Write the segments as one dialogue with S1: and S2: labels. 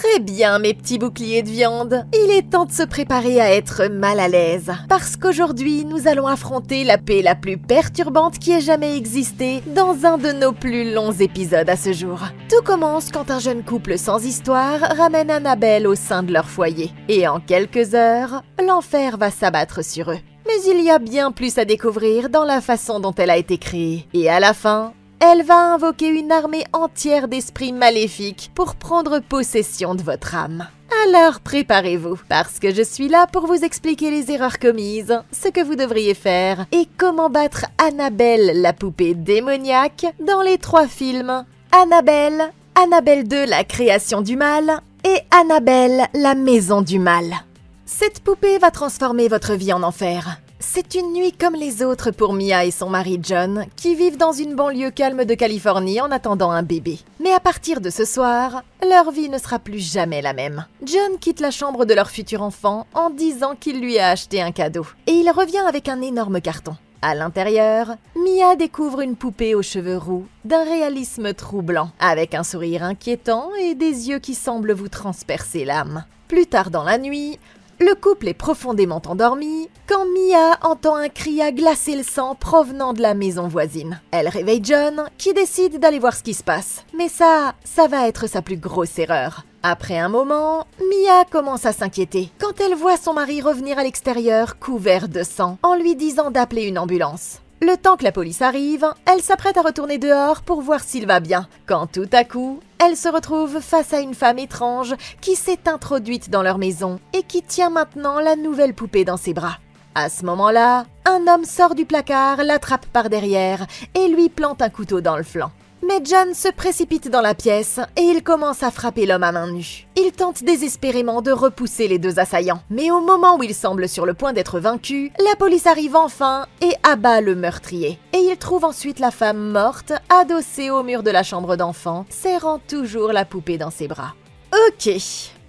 S1: Très bien, mes petits boucliers de viande. Il est temps de se préparer à être mal à l'aise. Parce qu'aujourd'hui, nous allons affronter la paix la plus perturbante qui ait jamais existé dans un de nos plus longs épisodes à ce jour. Tout commence quand un jeune couple sans histoire ramène Annabelle au sein de leur foyer. Et en quelques heures, l'enfer va s'abattre sur eux. Mais il y a bien plus à découvrir dans la façon dont elle a été créée. Et à la fin, elle va invoquer une armée entière d'esprits maléfiques pour prendre possession de votre âme. Alors préparez-vous, parce que je suis là pour vous expliquer les erreurs commises, ce que vous devriez faire et comment battre Annabelle, la poupée démoniaque, dans les 3 films Annabelle, Annabelle 2, la création du mal et Annabelle, la maison du mal. Cette poupée va transformer votre vie en enfer. C'est une nuit comme les autres pour Mia et son mari John, qui vivent dans une banlieue calme de Californie en attendant un bébé. Mais à partir de ce soir, leur vie ne sera plus jamais la même. John quitte la chambre de leur futur enfant en disant qu'il lui a acheté un cadeau. Et il revient avec un énorme carton. À l'intérieur, Mia découvre une poupée aux cheveux roux, d'un réalisme troublant, avec un sourire inquiétant et des yeux qui semblent vous transpercer l'âme. Plus tard dans la nuit, le couple est profondément endormi quand Mia entend un cri à glacer le sang provenant de la maison voisine. Elle réveille John, qui décide d'aller voir ce qui se passe. Mais ça va être sa plus grosse erreur. Après un moment, Mia commence à s'inquiéter quand elle voit son mari revenir à l'extérieur couvert de sang en lui disant d'appeler une ambulance. Le temps que la police arrive, elle s'apprête à retourner dehors pour voir s'il va bien, quand tout à coup, elle se retrouve face à une femme étrange qui s'est introduite dans leur maison et qui tient maintenant la nouvelle poupée dans ses bras. À ce moment-là, un homme sort du placard, l'attrape par derrière et lui plante un couteau dans le flanc. Mais John se précipite dans la pièce et il commence à frapper l'homme à main nue. Il tente désespérément de repousser les 2 assaillants. Mais au moment où il semble sur le point d'être vaincu, la police arrive enfin et abat le meurtrier. Et il trouve ensuite la femme morte, adossée au mur de la chambre d'enfant, serrant toujours la poupée dans ses bras. Ok,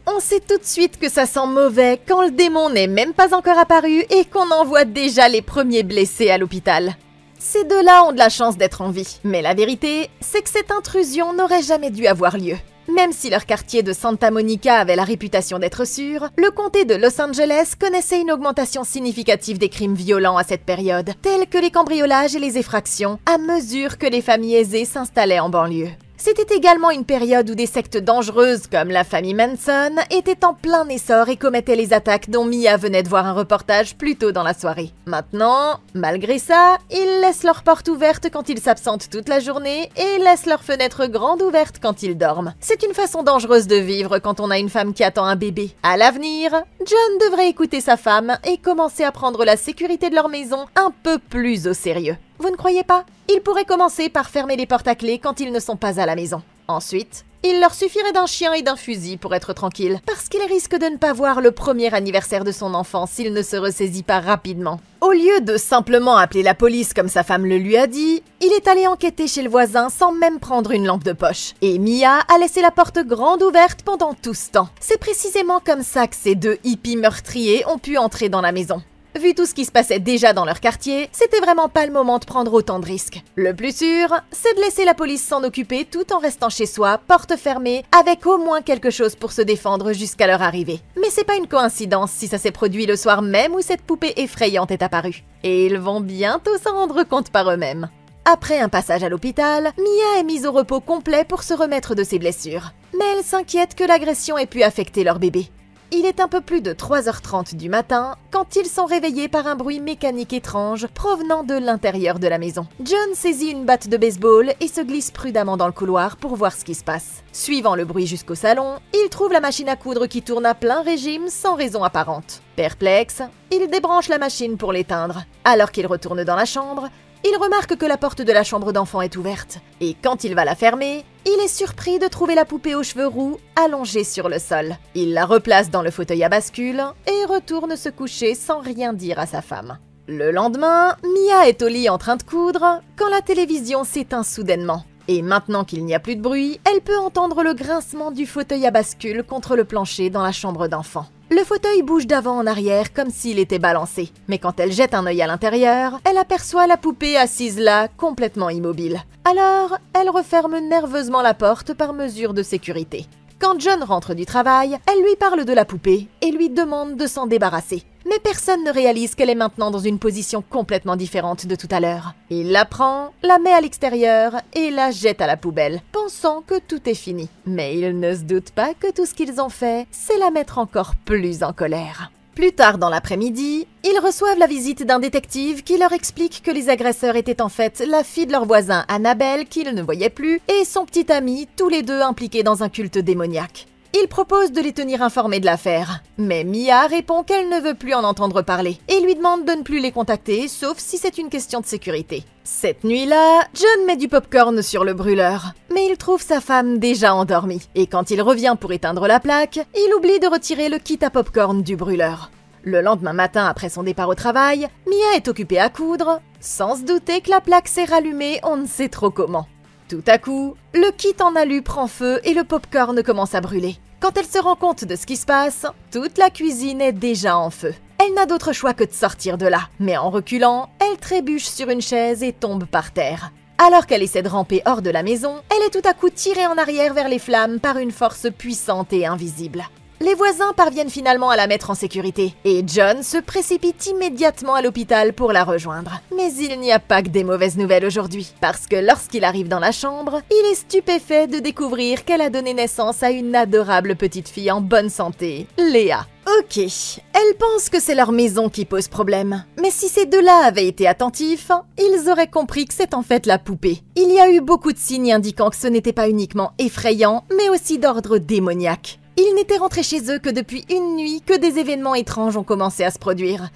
S1: on sait tout de suite que ça sent mauvais quand le démon n'est même pas encore apparu et qu'on envoie déjà les premiers blessés à l'hôpital. Ces 2-là ont de la chance d'être en vie, mais la vérité, c'est que cette intrusion n'aurait jamais dû avoir lieu. Même si leur quartier de Santa Monica avait la réputation d'être sûr, le comté de Los Angeles connaissait une augmentation significative des crimes violents à cette période, tels que les cambriolages et les effractions, à mesure que les familles aisées s'installaient en banlieue. C'était également une période où des sectes dangereuses comme la famille Manson étaient en plein essor et commettaient les attaques dont Mia venait de voir un reportage plus tôt dans la soirée. Maintenant, malgré ça, ils laissent leurs portes ouvertes quand ils s'absentent toute la journée et laissent leurs fenêtres grandes ouvertes quand ils dorment. C'est une façon dangereuse de vivre quand on a une femme qui attend un bébé. À l'avenir, John devrait écouter sa femme et commencer à prendre la sécurité de leur maison un peu plus au sérieux. Vous ne croyez pas? Il pourrait commencer par fermer les portes à clé quand ils ne sont pas à la maison. Ensuite, il leur suffirait d'un chien et d'un fusil pour être tranquille, parce qu'il risque de ne pas voir le premier anniversaire de son enfant s'il ne se ressaisit pas rapidement. Au lieu de simplement appeler la police comme sa femme le lui a dit, il est allé enquêter chez le voisin sans même prendre une lampe de poche. Et Mia a laissé la porte grande ouverte pendant tout ce temps. C'est précisément comme ça que ces 2 hippies meurtriers ont pu entrer dans la maison. Vu tout ce qui se passait déjà dans leur quartier, c'était vraiment pas le moment de prendre autant de risques. Le plus sûr, c'est de laisser la police s'en occuper tout en restant chez soi, porte fermée, avec au moins quelque chose pour se défendre jusqu'à leur arrivée. Mais c'est pas une coïncidence si ça s'est produit le soir même où cette poupée effrayante est apparue. Et ils vont bientôt s'en rendre compte par eux-mêmes. Après un passage à l'hôpital, Mia est mise au repos complet pour se remettre de ses blessures. Mais elle s'inquiète que l'agression ait pu affecter leur bébé. Il est un peu plus de 3h30 du matin quand ils sont réveillés par un bruit mécanique étrange provenant de l'intérieur de la maison. John saisit une batte de baseball et se glisse prudemment dans le couloir pour voir ce qui se passe. Suivant le bruit jusqu'au salon, il trouve la machine à coudre qui tourne à plein régime sans raison apparente. Perplexe, il débranche la machine pour l'éteindre. Alors qu'il retourne dans la chambre, il remarque que la porte de la chambre d'enfant est ouverte. Et quand il va la fermer, il est surpris de trouver la poupée aux cheveux roux allongée sur le sol. Il la replace dans le fauteuil à bascule et retourne se coucher sans rien dire à sa femme. Le lendemain, Mia est au lit en train de coudre quand la télévision s'éteint soudainement. Et maintenant qu'il n'y a plus de bruit, elle peut entendre le grincement du fauteuil à bascule contre le plancher dans la chambre d'enfant. Le fauteuil bouge d'avant en arrière comme s'il était balancé. Mais quand elle jette un œil à l'intérieur, elle aperçoit la poupée assise là, complètement immobile. Alors, elle referme nerveusement la porte par mesure de sécurité. Quand John rentre du travail, elle lui parle de la poupée et lui demande de s'en débarrasser. Mais personne ne réalise qu'elle est maintenant dans une position complètement différente de tout à l'heure. Il la prend, la met à l'extérieur et la jette à la poubelle, pensant que tout est fini. Mais ils ne se doutent pas que tout ce qu'ils ont fait, c'est la mettre encore plus en colère. Plus tard dans l'après-midi, ils reçoivent la visite d'un détective qui leur explique que les agresseurs étaient en fait la fille de leur voisin Annabelle qu'ils ne voyaient plus et son petit ami, tous les deux impliqués dans un culte démoniaque. Il propose de les tenir informés de l'affaire, mais Mia répond qu'elle ne veut plus en entendre parler et lui demande de ne plus les contacter, sauf si c'est une question de sécurité. Cette nuit-là, John met du popcorn sur le brûleur, mais il trouve sa femme déjà endormie, et quand il revient pour éteindre la plaque, il oublie de retirer le kit à popcorn du brûleur. Le lendemain matin après son départ au travail, Mia est occupée à coudre, sans se douter que la plaque s'est rallumée on ne sait trop comment. Tout à coup, le kit en alu prend feu et le popcorn commence à brûler. Quand elle se rend compte de ce qui se passe, toute la cuisine est déjà en feu. Elle n'a d'autre choix que de sortir de là, mais en reculant, elle trébuche sur une chaise et tombe par terre. Alors qu'elle essaie de ramper hors de la maison, elle est tout à coup tirée en arrière vers les flammes par une force puissante et invisible. Les voisins parviennent finalement à la mettre en sécurité, et John se précipite immédiatement à l'hôpital pour la rejoindre. Mais il n'y a pas que des mauvaises nouvelles aujourd'hui, parce que lorsqu'il arrive dans la chambre, il est stupéfait de découvrir qu'elle a donné naissance à une adorable petite fille en bonne santé, Léa. Ok, elle pense que c'est leur maison qui pose problème, mais si ces deux-là avaient été attentifs, ils auraient compris que c'est en fait la poupée. Il y a eu beaucoup de signes indiquant que ce n'était pas uniquement effrayant, mais aussi d'ordre démoniaque. Ils n'étaient rentrés chez eux que depuis une nuit que des événements étranges ont commencé à se produire.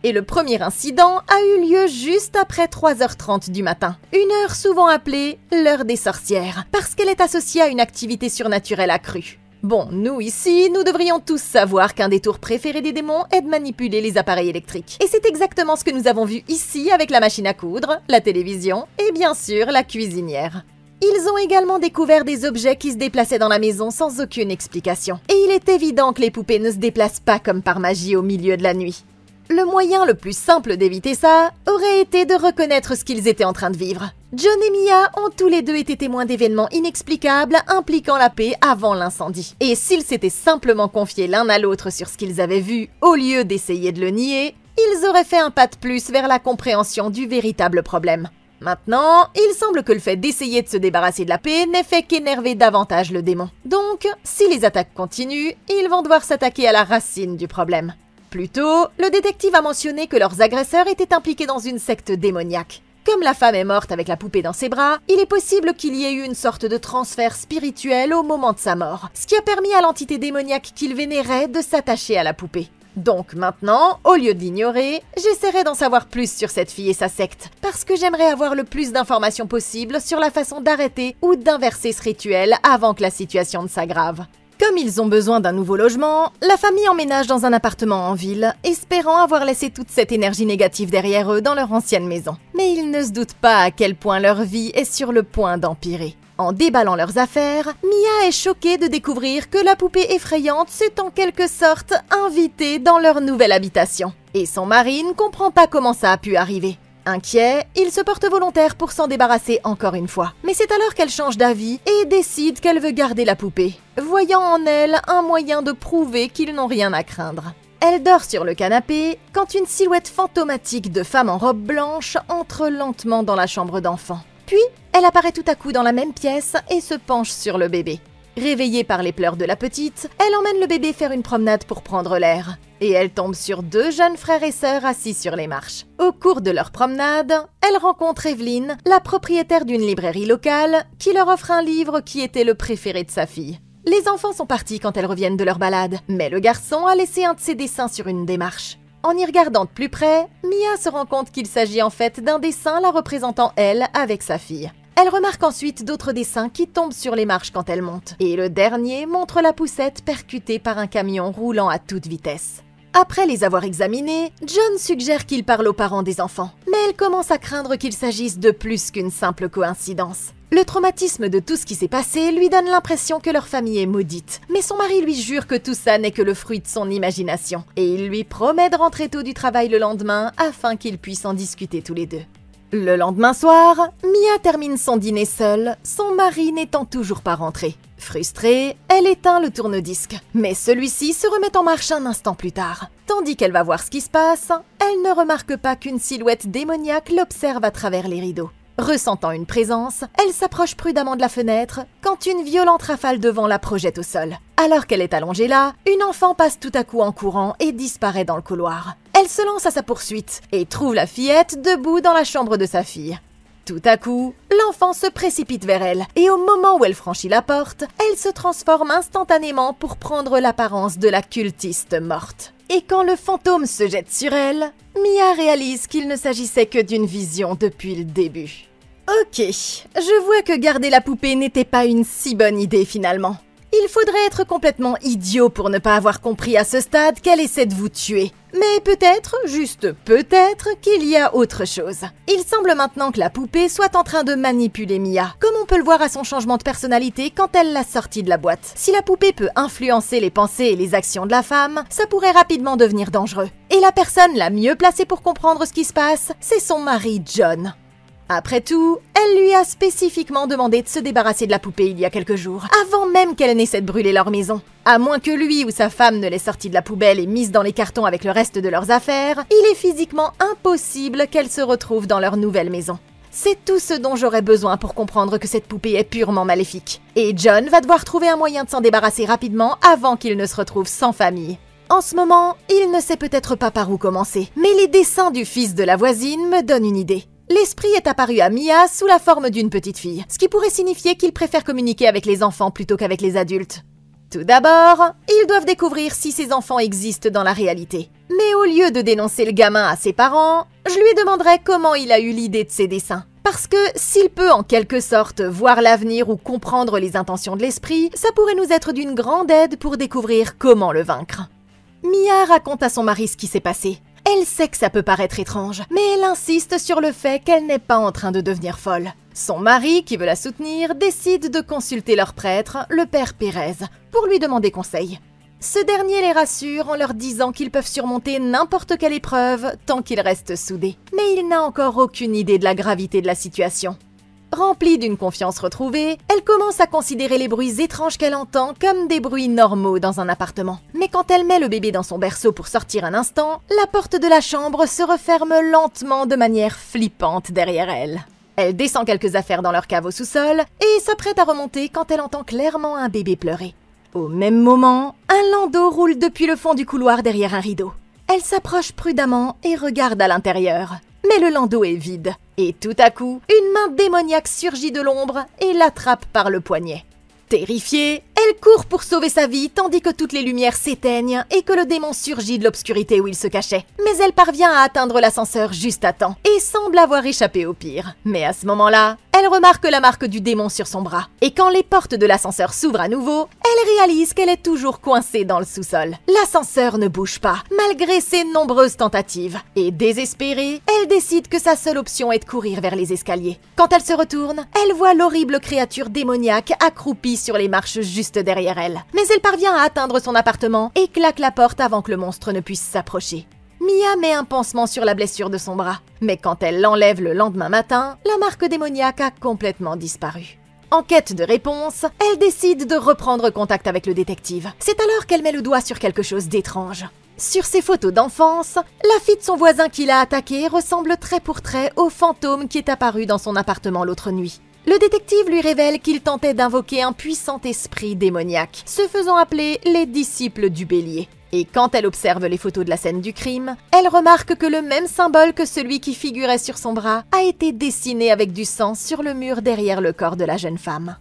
S1: Et le premier incident a eu lieu juste après 3h30 du matin. Une heure souvent appelée l'heure des sorcières, parce qu'elle est associée à une activité surnaturelle accrue. Bon, nous ici, nous devrions tous savoir qu'un des tours préférés des démons est de manipuler les appareils électriques. Et c'est exactement ce que nous avons vu ici avec la machine à coudre, la télévision et bien sûr la cuisinière. Ils ont également découvert des objets qui se déplaçaient dans la maison sans aucune explication. Et il est évident que les poupées ne se déplacent pas comme par magie au milieu de la nuit. Le moyen le plus simple d'éviter ça aurait été de reconnaître ce qu'ils étaient en train de vivre. John et Mia ont tous les deux été témoins d'événements inexplicables impliquant la paix avant l'incendie. Et s'ils s'étaient simplement confiés l'un à l'autre sur ce qu'ils avaient vu, au lieu d'essayer de le nier, ils auraient fait un pas de plus vers la compréhension du véritable problème. Maintenant, il semble que le fait d'essayer de se débarrasser de la paix n'ait fait qu'énerver davantage le démon. Donc, si les attaques continuent, ils vont devoir s'attaquer à la racine du problème. Plus tôt, le détective a mentionné que leurs agresseurs étaient impliqués dans une secte démoniaque. Comme la femme est morte avec la poupée dans ses bras, il est possible qu'il y ait eu une sorte de transfert spirituel au moment de sa mort, ce qui a permis à l'entité démoniaque qu'il vénérait de s'attacher à la poupée. Donc maintenant, au lieu de l'ignorer, j'essaierai d'en savoir plus sur cette fille et sa secte, parce que j'aimerais avoir le plus d'informations possible sur la façon d'arrêter ou d'inverser ce rituel avant que la situation ne s'aggrave. Comme ils ont besoin d'un nouveau logement, la famille emménage dans un appartement en ville, espérant avoir laissé toute cette énergie négative derrière eux dans leur ancienne maison. Mais ils ne se doutent pas à quel point leur vie est sur le point d'empirer. En déballant leurs affaires, Mia est choquée de découvrir que la poupée effrayante s'est en quelque sorte invitée dans leur nouvelle habitation. Et son mari ne comprend pas comment ça a pu arriver. Inquiet, il se porte volontaire pour s'en débarrasser encore une fois. Mais c'est alors qu'elle change d'avis et décide qu'elle veut garder la poupée, voyant en elle un moyen de prouver qu'ils n'ont rien à craindre. Elle dort sur le canapé quand une silhouette fantomatique de femme en robe blanche entre lentement dans la chambre d'enfant. Puis, elle apparaît tout à coup dans la même pièce et se penche sur le bébé. Réveillée par les pleurs de la petite, elle emmène le bébé faire une promenade pour prendre l'air. Et elle tombe sur deux jeunes frères et sœurs assis sur les marches. Au cours de leur promenade, elle rencontre Evelyn, la propriétaire d'une librairie locale, qui leur offre un livre qui était le préféré de sa fille. Les enfants sont partis quand elles reviennent de leur balade, mais le garçon a laissé un de ses dessins sur une des marches. En y regardant de plus près, Mia se rend compte qu'il s'agit en fait d'un dessin la représentant elle avec sa fille. Elle remarque ensuite d'autres dessins qui tombent sur les marches quand elle monte. Et le dernier montre la poussette percutée par un camion roulant à toute vitesse. Après les avoir examinés, John suggère qu'il parle aux parents des enfants. Mais elle commence à craindre qu'il s'agisse de plus qu'une simple coïncidence. Le traumatisme de tout ce qui s'est passé lui donne l'impression que leur famille est maudite. Mais son mari lui jure que tout ça n'est que le fruit de son imagination. Et il lui promet de rentrer tôt du travail le lendemain afin qu'ils puissent en discuter tous les deux. Le lendemain soir, Mia termine son dîner seule, son mari n'étant toujours pas rentré. Frustrée, elle éteint le tourne-disque, mais celui-ci se remet en marche un instant plus tard. Tandis qu'elle va voir ce qui se passe, elle ne remarque pas qu'une silhouette démoniaque l'observe à travers les rideaux. Ressentant une présence, elle s'approche prudemment de la fenêtre quand une violente rafale de vent la projette au sol. Alors qu'elle est allongée là, une enfant passe tout à coup en courant et disparaît dans le couloir. Elle se lance à sa poursuite et trouve la fillette debout dans la chambre de sa fille. Tout à coup, l'enfant se précipite vers elle et au moment où elle franchit la porte, elle se transforme instantanément pour prendre l'apparence de la cultiste morte. Et quand le fantôme se jette sur elle, Mia réalise qu'il ne s'agissait que d'une vision depuis le début. Ok, je vois que garder la poupée n'était pas une si bonne idée finalement. Il faudrait être complètement idiot pour ne pas avoir compris à ce stade qu'elle essaie de vous tuer. Mais peut-être, juste peut-être, qu'il y a autre chose. Il semble maintenant que la poupée soit en train de manipuler Mia, comme on peut le voir à son changement de personnalité quand elle l'a sortie de la boîte. Si la poupée peut influencer les pensées et les actions de la femme, ça pourrait rapidement devenir dangereux. Et la personne la mieux placée pour comprendre ce qui se passe, c'est son mari John. Après tout, elle lui a spécifiquement demandé de se débarrasser de la poupée il y a quelques jours, avant même qu'elle n'essaie de brûler leur maison. À moins que lui ou sa femme ne l'ait sortie de la poubelle et mise dans les cartons avec le reste de leurs affaires, il est physiquement impossible qu'elle se retrouve dans leur nouvelle maison. C'est tout ce dont j'aurais besoin pour comprendre que cette poupée est purement maléfique. Et John va devoir trouver un moyen de s'en débarrasser rapidement avant qu'il ne se retrouve sans famille. En ce moment, il ne sait peut-être pas par où commencer, mais les dessins du fils de la voisine me donnent une idée. L'esprit est apparu à Mia sous la forme d'une petite fille, ce qui pourrait signifier qu'il préfère communiquer avec les enfants plutôt qu'avec les adultes. Tout d'abord, ils doivent découvrir si ces enfants existent dans la réalité. Mais au lieu de dénoncer le gamin à ses parents, je lui demanderai comment il a eu l'idée de ces dessins. Parce que s'il peut en quelque sorte voir l'avenir ou comprendre les intentions de l'esprit, ça pourrait nous être d'une grande aide pour découvrir comment le vaincre. Mia raconte à son mari ce qui s'est passé. Elle sait que ça peut paraître étrange, mais elle insiste sur le fait qu'elle n'est pas en train de devenir folle. Son mari, qui veut la soutenir, décide de consulter leur prêtre, le père Pérez, pour lui demander conseil. Ce dernier les rassure en leur disant qu'ils peuvent surmonter n'importe quelle épreuve tant qu'ils restent soudés. Mais il n'a encore aucune idée de la gravité de la situation. Remplie d'une confiance retrouvée, elle commence à considérer les bruits étranges qu'elle entend comme des bruits normaux dans un appartement. Mais quand elle met le bébé dans son berceau pour sortir un instant, la porte de la chambre se referme lentement de manière flippante derrière elle. Elle descend quelques affaires dans leur cave au sous-sol et s'apprête à remonter quand elle entend clairement un bébé pleurer. Au même moment, un landau roule depuis le fond du couloir derrière un rideau. Elle s'approche prudemment et regarde à l'intérieur. Mais le landau est vide. Et tout à coup, une main démoniaque surgit de l'ombre et l'attrape par le poignet. Terrifiée, elle court pour sauver sa vie tandis que toutes les lumières s'éteignent et que le démon surgit de l'obscurité où il se cachait. Mais elle parvient à atteindre l'ascenseur juste à temps et semble avoir échappé au pire. Mais à ce moment-là, elle remarque la marque du démon sur son bras. Et quand les portes de l'ascenseur s'ouvrent à nouveau, elle réalise qu'elle est toujours coincée dans le sous-sol. L'ascenseur ne bouge pas, malgré ses nombreuses tentatives. Et désespérée, elle décide que sa seule option est de courir vers les escaliers. Quand elle se retourne, elle voit l'horrible créature démoniaque accroupie sur les marches juste derrière elle. Mais elle parvient à atteindre son appartement et claque la porte avant que le monstre ne puisse s'approcher. Mia met un pansement sur la blessure de son bras. Mais quand elle l'enlève le lendemain matin, la marque démoniaque a complètement disparu. En quête de réponse, elle décide de reprendre contact avec le détective. C'est alors qu'elle met le doigt sur quelque chose d'étrange. Sur ses photos d'enfance, la fille de son voisin qui l'a attaquée ressemble trait pour trait au fantôme qui est apparu dans son appartement l'autre nuit. Le détective lui révèle qu'il tentait d'invoquer un puissant esprit démoniaque, se faisant appeler les disciples du bélier. Et quand elle observe les photos de la scène du crime, elle remarque que le même symbole que celui qui figurait sur son bras a été dessiné avec du sang sur le mur derrière le corps de la jeune femme.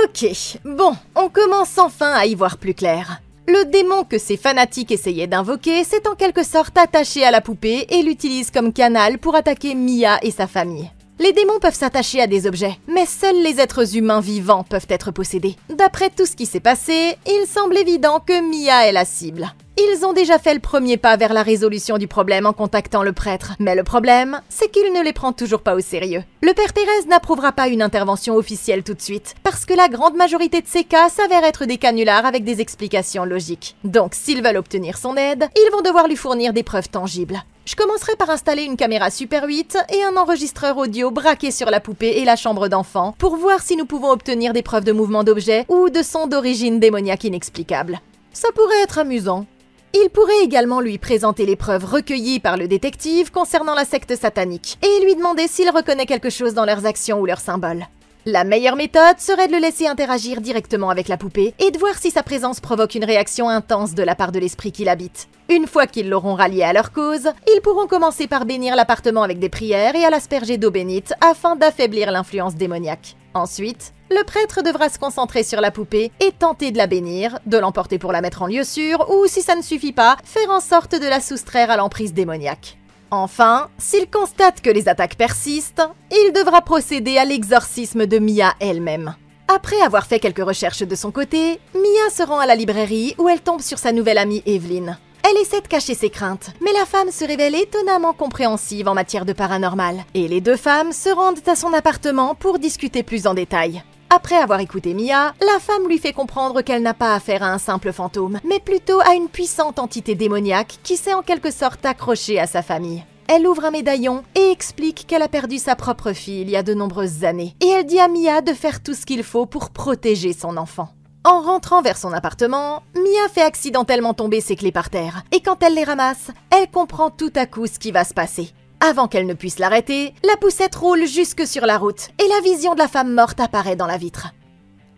S1: Ok, bon, on commence enfin à y voir plus clair. Le démon que ces fanatiques essayaient d'invoquer s'est en quelque sorte attaché à la poupée et l'utilise comme canal pour attaquer Mia et sa famille. Les démons peuvent s'attacher à des objets, mais seuls les êtres humains vivants peuvent être possédés. D'après tout ce qui s'est passé, il semble évident que Mia est la cible. Ils ont déjà fait le premier pas vers la résolution du problème en contactant le prêtre. Mais le problème, c'est qu'il ne les prend toujours pas au sérieux. Le père Pérez n'approuvera pas une intervention officielle tout de suite, parce que la grande majorité de ces cas s'avèrent être des canulars avec des explications logiques. Donc s'ils veulent obtenir son aide, ils vont devoir lui fournir des preuves tangibles. Je commencerai par installer une caméra Super 8 et un enregistreur audio braqué sur la poupée et la chambre d'enfant pour voir si nous pouvons obtenir des preuves de mouvement d'objets ou de sons d'origine démoniaque inexplicable. Ça pourrait être amusant. Il pourrait également lui présenter les preuves recueillies par le détective concernant la secte satanique et lui demander s'il reconnaît quelque chose dans leurs actions ou leurs symboles. La meilleure méthode serait de le laisser interagir directement avec la poupée et de voir si sa présence provoque une réaction intense de la part de l'esprit qui l'habite. Une fois qu'ils l'auront rallié à leur cause, ils pourront commencer par bénir l'appartement avec des prières et à l'asperger d'eau bénite afin d'affaiblir l'influence démoniaque. Ensuite, le prêtre devra se concentrer sur la poupée et tenter de la bénir, de l'emporter pour la mettre en lieu sûr ou, si ça ne suffit pas, faire en sorte de la soustraire à l'emprise démoniaque. Enfin, s'il constate que les attaques persistent, il devra procéder à l'exorcisme de Mia elle-même. Après avoir fait quelques recherches de son côté, Mia se rend à la librairie où elle tombe sur sa nouvelle amie Evelyn. Elle essaie de cacher ses craintes, mais la femme se révèle étonnamment compréhensive en matière de paranormal. Et les deux femmes se rendent à son appartement pour discuter plus en détail. Après avoir écouté Mia, la femme lui fait comprendre qu'elle n'a pas affaire à un simple fantôme, mais plutôt à une puissante entité démoniaque qui s'est en quelque sorte accrochée à sa famille. Elle ouvre un médaillon et explique qu'elle a perdu sa propre fille il y a de nombreuses années. Et elle dit à Mia de faire tout ce qu'il faut pour protéger son enfant. En rentrant vers son appartement, Mia fait accidentellement tomber ses clés par terre. Et quand elle les ramasse, elle comprend tout à coup ce qui va se passer. Avant qu'elle ne puisse l'arrêter, la poussette roule jusque sur la route et la vision de la femme morte apparaît dans la vitre.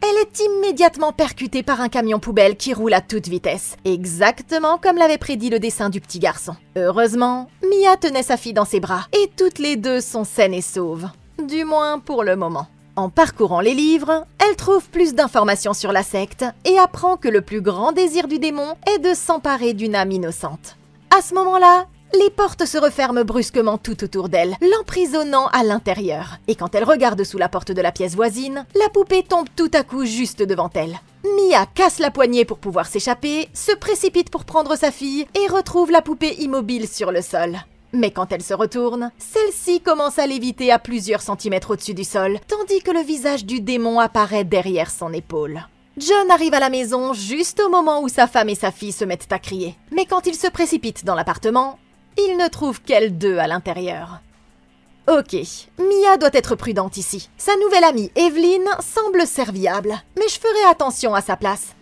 S1: Elle est immédiatement percutée par un camion poubelle qui roule à toute vitesse, exactement comme l'avait prédit le dessin du petit garçon. Heureusement, Mia tenait sa fille dans ses bras et toutes les deux sont saines et sauves. Du moins pour le moment. En parcourant les livres, elle trouve plus d'informations sur la secte et apprend que le plus grand désir du démon est de s'emparer d'une âme innocente. À ce moment-là, les portes se referment brusquement tout autour d'elle, l'emprisonnant à l'intérieur. Et quand elle regarde sous la porte de la pièce voisine, la poupée tombe tout à coup juste devant elle. Mia casse la poignée pour pouvoir s'échapper, se précipite pour prendre sa fille et retrouve la poupée immobile sur le sol. Mais quand elle se retourne, celle-ci commence à léviter à plusieurs centimètres au-dessus du sol, tandis que le visage du démon apparaît derrière son épaule. John arrive à la maison juste au moment où sa femme et sa fille se mettent à crier. Mais quand il se précipite dans l'appartement, il ne trouve qu'elles deux à l'intérieur. Ok, Mia doit être prudente ici. Sa nouvelle amie Evelyn semble serviable, mais je ferai attention à sa place.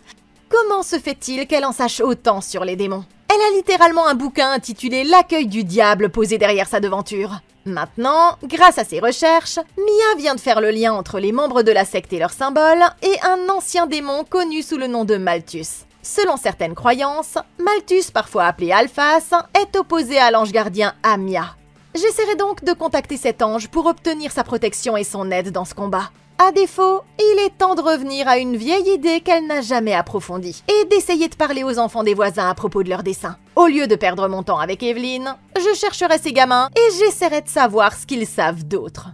S1: Comment se fait-il qu'elle en sache autant sur les démons ? Elle a littéralement un bouquin intitulé « L'accueil du diable » posé derrière sa devanture. Maintenant, grâce à ses recherches, Mia vient de faire le lien entre les membres de la secte et leurs symboles et un ancien démon connu sous le nom de Malthus. Selon certaines croyances, Malthus, parfois appelé Alphas, est opposé à l'ange gardien Amia. J'essaierai donc de contacter cet ange pour obtenir sa protection et son aide dans ce combat. À défaut, il est temps de revenir à une vieille idée qu'elle n'a jamais approfondie et d'essayer de parler aux enfants des voisins à propos de leurs dessins. Au lieu de perdre mon temps avec Evelyn, je chercherai ces gamins et j'essaierai de savoir ce qu'ils savent d'autres.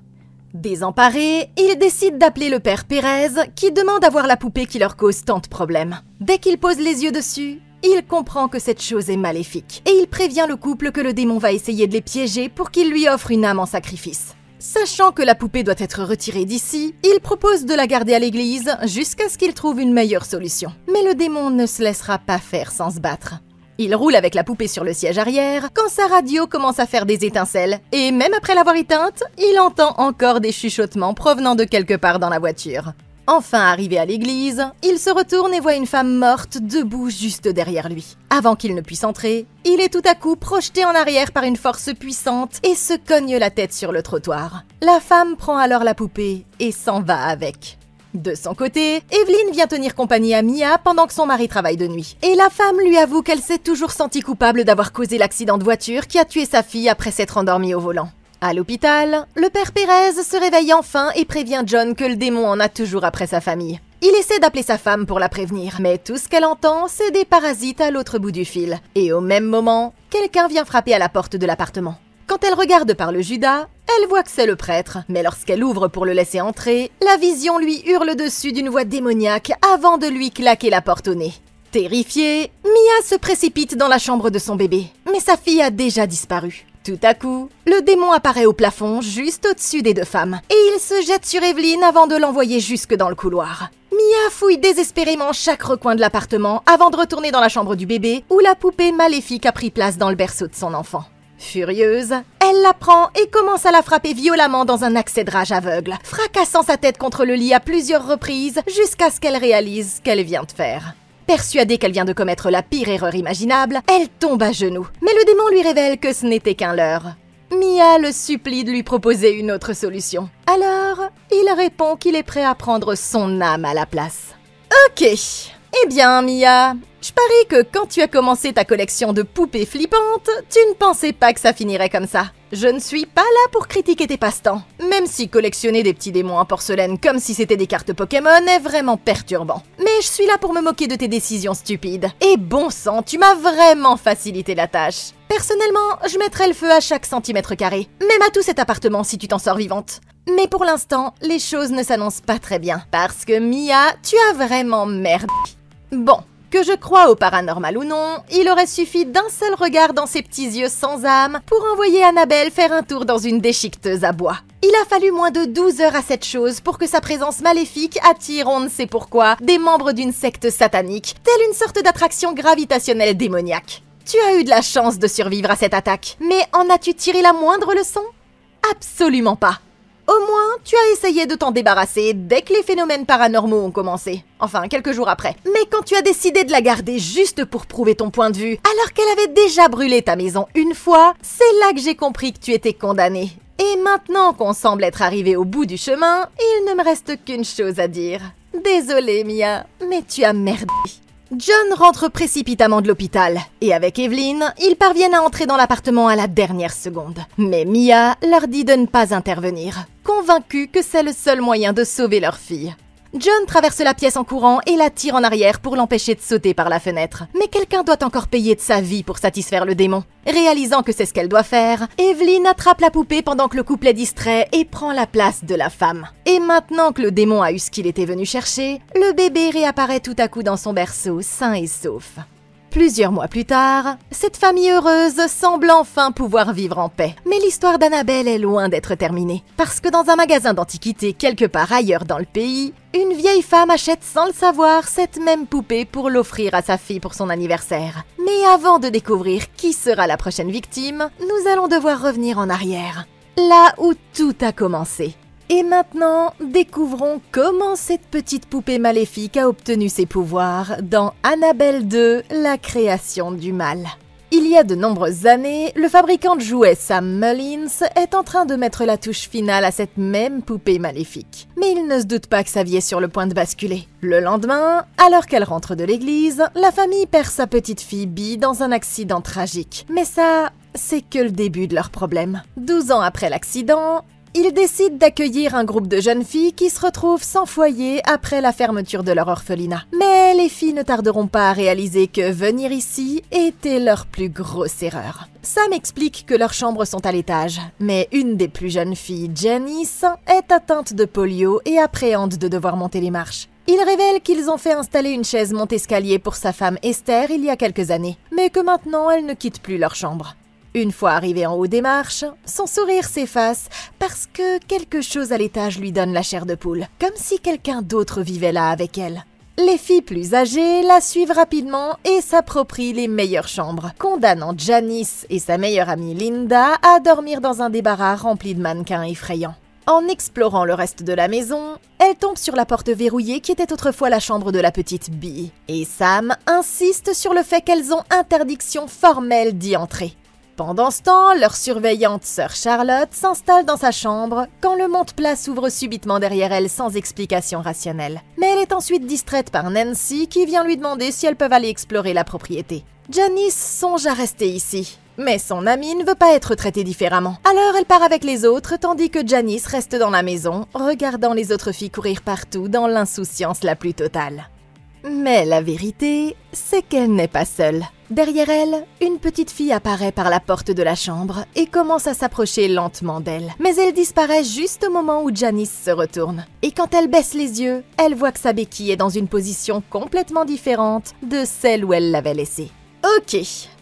S1: Désemparés, ils décident d'appeler le père Pérez qui demande à voir la poupée qui leur cause tant de problèmes. Dès qu'il pose les yeux dessus, il comprend que cette chose est maléfique et il prévient le couple que le démon va essayer de les piéger pour qu'il lui offre une âme en sacrifice. Sachant que la poupée doit être retirée d'ici, il propose de la garder à l'église jusqu'à ce qu'il trouve une meilleure solution. Mais le démon ne se laissera pas faire sans se battre. Il roule avec la poupée sur le siège arrière quand sa radio commence à faire des étincelles et même après l'avoir éteinte, il entend encore des chuchotements provenant de quelque part dans la voiture. Enfin arrivé à l'église, il se retourne et voit une femme morte debout juste derrière lui. Avant qu'il ne puisse entrer, il est tout à coup projeté en arrière par une force puissante et se cogne la tête sur le trottoir. La femme prend alors la poupée et s'en va avec. De son côté, Evelyn vient tenir compagnie à Mia pendant que son mari travaille de nuit. Et la femme lui avoue qu'elle s'est toujours sentie coupable d'avoir causé l'accident de voiture qui a tué sa fille après s'être endormie au volant. À l'hôpital, le père Pérez se réveille enfin et prévient John que le démon en a toujours après sa famille. Il essaie d'appeler sa femme pour la prévenir, mais tout ce qu'elle entend, c'est des parasites à l'autre bout du fil. Et au même moment, quelqu'un vient frapper à la porte de l'appartement. Quand elle regarde par le Judas, elle voit que c'est le prêtre, mais lorsqu'elle ouvre pour le laisser entrer, la vision lui hurle dessus d'une voix démoniaque avant de lui claquer la porte au nez. Terrifiée, Mia se précipite dans la chambre de son bébé, mais sa fille a déjà disparu. Tout à coup, le démon apparaît au plafond, juste au-dessus des deux femmes, et il se jette sur Evelyn avant de l'envoyer jusque dans le couloir. Mia fouille désespérément chaque recoin de l'appartement avant de retourner dans la chambre du bébé, où la poupée maléfique a pris place dans le berceau de son enfant. Furieuse, elle la prend et commence à la frapper violemment dans un accès de rage aveugle, fracassant sa tête contre le lit à plusieurs reprises jusqu'à ce qu'elle réalise ce qu'elle vient de faire. Persuadée qu'elle vient de commettre la pire erreur imaginable, elle tombe à genoux. Mais le démon lui révèle que ce n'était qu'un leurre. Mia le supplie de lui proposer une autre solution. Alors, il répond qu'il est prêt à prendre son âme à la place. Ok. Eh bien, Mia, je parie que quand tu as commencé ta collection de poupées flippantes, tu ne pensais pas que ça finirait comme ça. Je ne suis pas là pour critiquer tes passe-temps, même si collectionner des petits démons en porcelaine comme si c'était des cartes Pokémon est vraiment perturbant. Mais je suis là pour me moquer de tes décisions stupides. Et bon sang, tu m'as vraiment facilité la tâche. Personnellement, je mettrais le feu à chaque centimètre carré, même à tout cet appartement si tu t'en sors vivante. Mais pour l'instant, les choses ne s'annoncent pas très bien, parce que Mia, tu as vraiment merdé. Bon, que je croie au paranormal ou non, il aurait suffi d'un seul regard dans ses petits yeux sans âme pour envoyer Annabelle faire un tour dans une déchiqueteuse à bois. Il a fallu moins de 12 heures à cette chose pour que sa présence maléfique attire on ne sait pourquoi des membres d'une secte satanique, telle une sorte d'attraction gravitationnelle démoniaque. Tu as eu de la chance de survivre à cette attaque, mais en as-tu tiré la moindre leçon? Absolument pas. Au moins, tu as essayé de t'en débarrasser dès que les phénomènes paranormaux ont commencé. Enfin, quelques jours après. Mais quand tu as décidé de la garder juste pour prouver ton point de vue, alors qu'elle avait déjà brûlé ta maison une fois, c'est là que j'ai compris que tu étais condamné. Et maintenant qu'on semble être arrivé au bout du chemin, il ne me reste qu'une chose à dire. Désolée, Mia, mais tu as merdé. John rentre précipitamment de l'hôpital, et avec Evelyn, ils parviennent à entrer dans l'appartement à la dernière seconde. Mais Mia leur dit de ne pas intervenir, convaincue que c'est le seul moyen de sauver leur fille. John traverse la pièce en courant et la tire en arrière pour l'empêcher de sauter par la fenêtre. Mais quelqu'un doit encore payer de sa vie pour satisfaire le démon. Réalisant que c'est ce qu'elle doit faire, Evelyn attrape la poupée pendant que le couple est distrait et prend la place de la femme. Et maintenant que le démon a eu ce qu'il était venu chercher, le bébé réapparaît tout à coup dans son berceau, sain et sauf. Plusieurs mois plus tard, cette famille heureuse semble enfin pouvoir vivre en paix. Mais l'histoire d'Annabelle est loin d'être terminée. Parce que dans un magasin d'antiquités quelque part ailleurs dans le pays, une vieille femme achète sans le savoir cette même poupée pour l'offrir à sa fille pour son anniversaire. Mais avant de découvrir qui sera la prochaine victime, nous allons devoir revenir en arrière. Là où tout a commencé. Et maintenant, découvrons comment cette petite poupée maléfique a obtenu ses pouvoirs dans Annabelle 2, la création du mal. Il y a de nombreuses années, le fabricant de jouets Sam Mullins est en train de mettre la touche finale à cette même poupée maléfique. Mais il ne se doute pas que sa vie est sur le point de basculer. Le lendemain, alors qu'elle rentre de l'église, la famille perd sa petite fille Bee dans un accident tragique. Mais ça, c'est que le début de leur problème. 12 ans après l'accident, ils décident d'accueillir un groupe de jeunes filles qui se retrouvent sans foyer après la fermeture de leur orphelinat. Mais les filles ne tarderont pas à réaliser que venir ici était leur plus grosse erreur. Sam explique que leurs chambres sont à l'étage, mais une des plus jeunes filles, Janice, est atteinte de polio et appréhende de devoir monter les marches. Il révèle qu'ils ont fait installer une chaise monte-escalier pour sa femme Esther il y a quelques années, mais que maintenant elle ne quitte plus leur chambre. Une fois arrivé en haut des marches, son sourire s'efface parce que quelque chose à l'étage lui donne la chair de poule, comme si quelqu'un d'autre vivait là avec elle. Les filles plus âgées la suivent rapidement et s'approprient les meilleures chambres, condamnant Janice et sa meilleure amie Linda à dormir dans un débarras rempli de mannequins effrayants. En explorant le reste de la maison, elle tombe sur la porte verrouillée qui était autrefois la chambre de la petite Bee. Et Sam insiste sur le fait qu'elles ont interdiction formelle d'y entrer. Pendant ce temps, leur surveillante sœur Charlotte s'installe dans sa chambre quand le monte-plat s'ouvre subitement derrière elle sans explication rationnelle. Mais elle est ensuite distraite par Nancy qui vient lui demander si elles peuvent aller explorer la propriété. Janice songe à rester ici, mais son amie ne veut pas être traitée différemment. Alors elle part avec les autres tandis que Janice reste dans la maison, regardant les autres filles courir partout dans l'insouciance la plus totale. Mais la vérité, c'est qu'elle n'est pas seule. Derrière elle, une petite fille apparaît par la porte de la chambre et commence à s'approcher lentement d'elle. Mais elle disparaît juste au moment où Janice se retourne. Et quand elle baisse les yeux, elle voit que sa béquille est dans une position complètement différente de celle où elle l'avait laissée. Ok,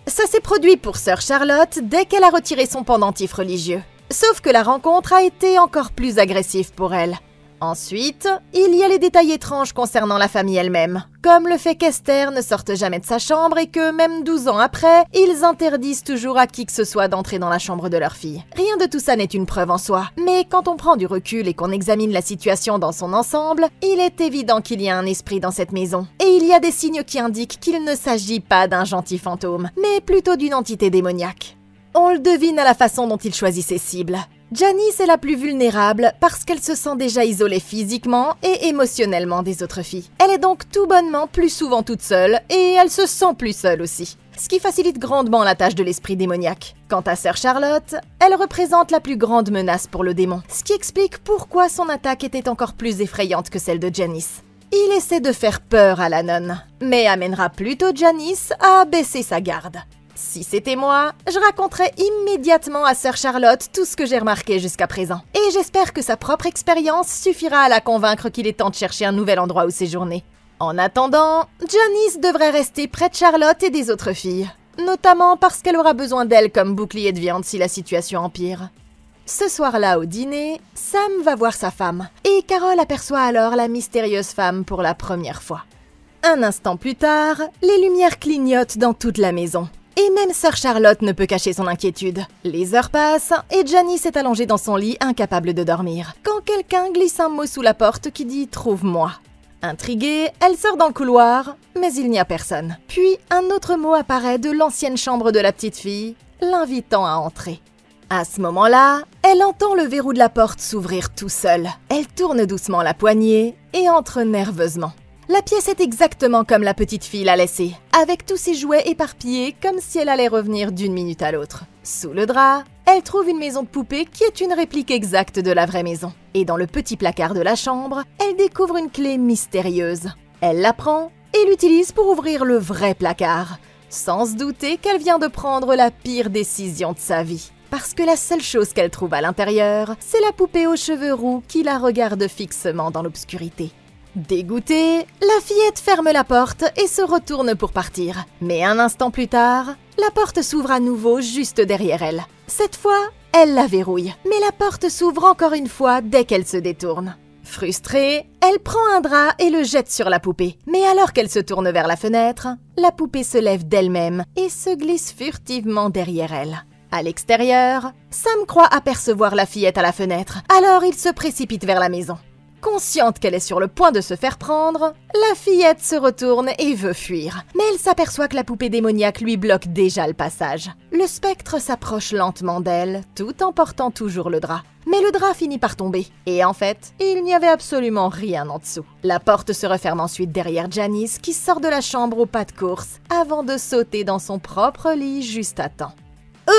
S1: ça s'est produit pour Sœur Charlotte dès qu'elle a retiré son pendentif religieux. Sauf que la rencontre a été encore plus agressive pour elle. Ensuite, il y a les détails étranges concernant la famille elle-même, comme le fait qu'Esther ne sorte jamais de sa chambre et que, même 12 ans après, ils interdisent toujours à qui que ce soit d'entrer dans la chambre de leur fille. Rien de tout ça n'est une preuve en soi, mais quand on prend du recul et qu'on examine la situation dans son ensemble, il est évident qu'il y a un esprit dans cette maison. Et il y a des signes qui indiquent qu'il ne s'agit pas d'un gentil fantôme, mais plutôt d'une entité démoniaque. On le devine à la façon dont il choisit ses cibles. Janice est la plus vulnérable parce qu'elle se sent déjà isolée physiquement et émotionnellement des autres filles. Elle est donc tout bonnement plus souvent toute seule et elle se sent plus seule aussi, ce qui facilite grandement la tâche de l'esprit démoniaque. Quant à Sœur Charlotte, elle représente la plus grande menace pour le démon, ce qui explique pourquoi son attaque était encore plus effrayante que celle de Janice. Il essaie de faire peur à la nonne, mais amènera plutôt Janice à baisser sa garde. Si c'était moi, je raconterais immédiatement à Sœur Charlotte tout ce que j'ai remarqué jusqu'à présent. Et j'espère que sa propre expérience suffira à la convaincre qu'il est temps de chercher un nouvel endroit où séjourner. En attendant, Janice devrait rester près de Charlotte et des autres filles. Notamment parce qu'elle aura besoin d'elle comme bouclier de viande si la situation empire. Ce soir-là au dîner, Sam va voir sa femme. Et Carol aperçoit alors la mystérieuse femme pour la première fois. Un instant plus tard, les lumières clignotent dans toute la maison. Et même Sœur Charlotte ne peut cacher son inquiétude. Les heures passent et Janice est allongée dans son lit, incapable de dormir, quand quelqu'un glisse un mot sous la porte qui dit « Trouve-moi ». Intriguée, elle sort dans le couloir, mais il n'y a personne. Puis un autre mot apparaît de l'ancienne chambre de la petite fille, l'invitant à entrer. À ce moment-là, elle entend le verrou de la porte s'ouvrir tout seul. Elle tourne doucement la poignée et entre nerveusement. La pièce est exactement comme la petite fille l'a laissée, avec tous ses jouets éparpillés comme si elle allait revenir d'une minute à l'autre. Sous le drap, elle trouve une maison de poupée qui est une réplique exacte de la vraie maison. Et dans le petit placard de la chambre, elle découvre une clé mystérieuse. Elle la prend et l'utilise pour ouvrir le vrai placard, sans se douter qu'elle vient de prendre la pire décision de sa vie. Parce que la seule chose qu'elle trouve à l'intérieur, c'est la poupée aux cheveux roux qui la regarde fixement dans l'obscurité. Dégoûtée, la fillette ferme la porte et se retourne pour partir. Mais un instant plus tard, la porte s'ouvre à nouveau juste derrière elle. Cette fois, elle la verrouille, mais la porte s'ouvre encore une fois dès qu'elle se détourne. Frustrée, elle prend un drap et le jette sur la poupée. Mais alors qu'elle se tourne vers la fenêtre, la poupée se lève d'elle-même et se glisse furtivement derrière elle. À l'extérieur, Sam croit apercevoir la fillette à la fenêtre, alors il se précipite vers la maison. Consciente qu'elle est sur le point de se faire prendre, la fillette se retourne et veut fuir. Mais elle s'aperçoit que la poupée démoniaque lui bloque déjà le passage. Le spectre s'approche lentement d'elle, tout en portant toujours le drap. Mais le drap finit par tomber. Et en fait, il n'y avait absolument rien en dessous. La porte se referme ensuite derrière Janice, qui sort de la chambre au pas de course, avant de sauter dans son propre lit juste à temps.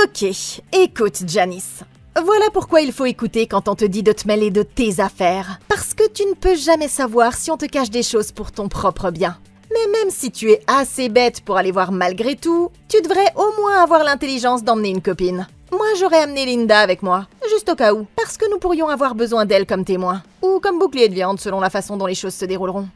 S1: Ok, écoute Janice. Voilà pourquoi il faut écouter quand on te dit de te mêler de tes affaires. Parce que tu ne peux jamais savoir si on te cache des choses pour ton propre bien. Mais même si tu es assez bête pour aller voir malgré tout, tu devrais au moins avoir l'intelligence d'emmener une copine. Moi, j'aurais amené Linda avec moi, juste au cas où, parce que nous pourrions avoir besoin d'elle comme témoin. Ou comme bouclier de viande selon la façon dont les choses se dérouleront.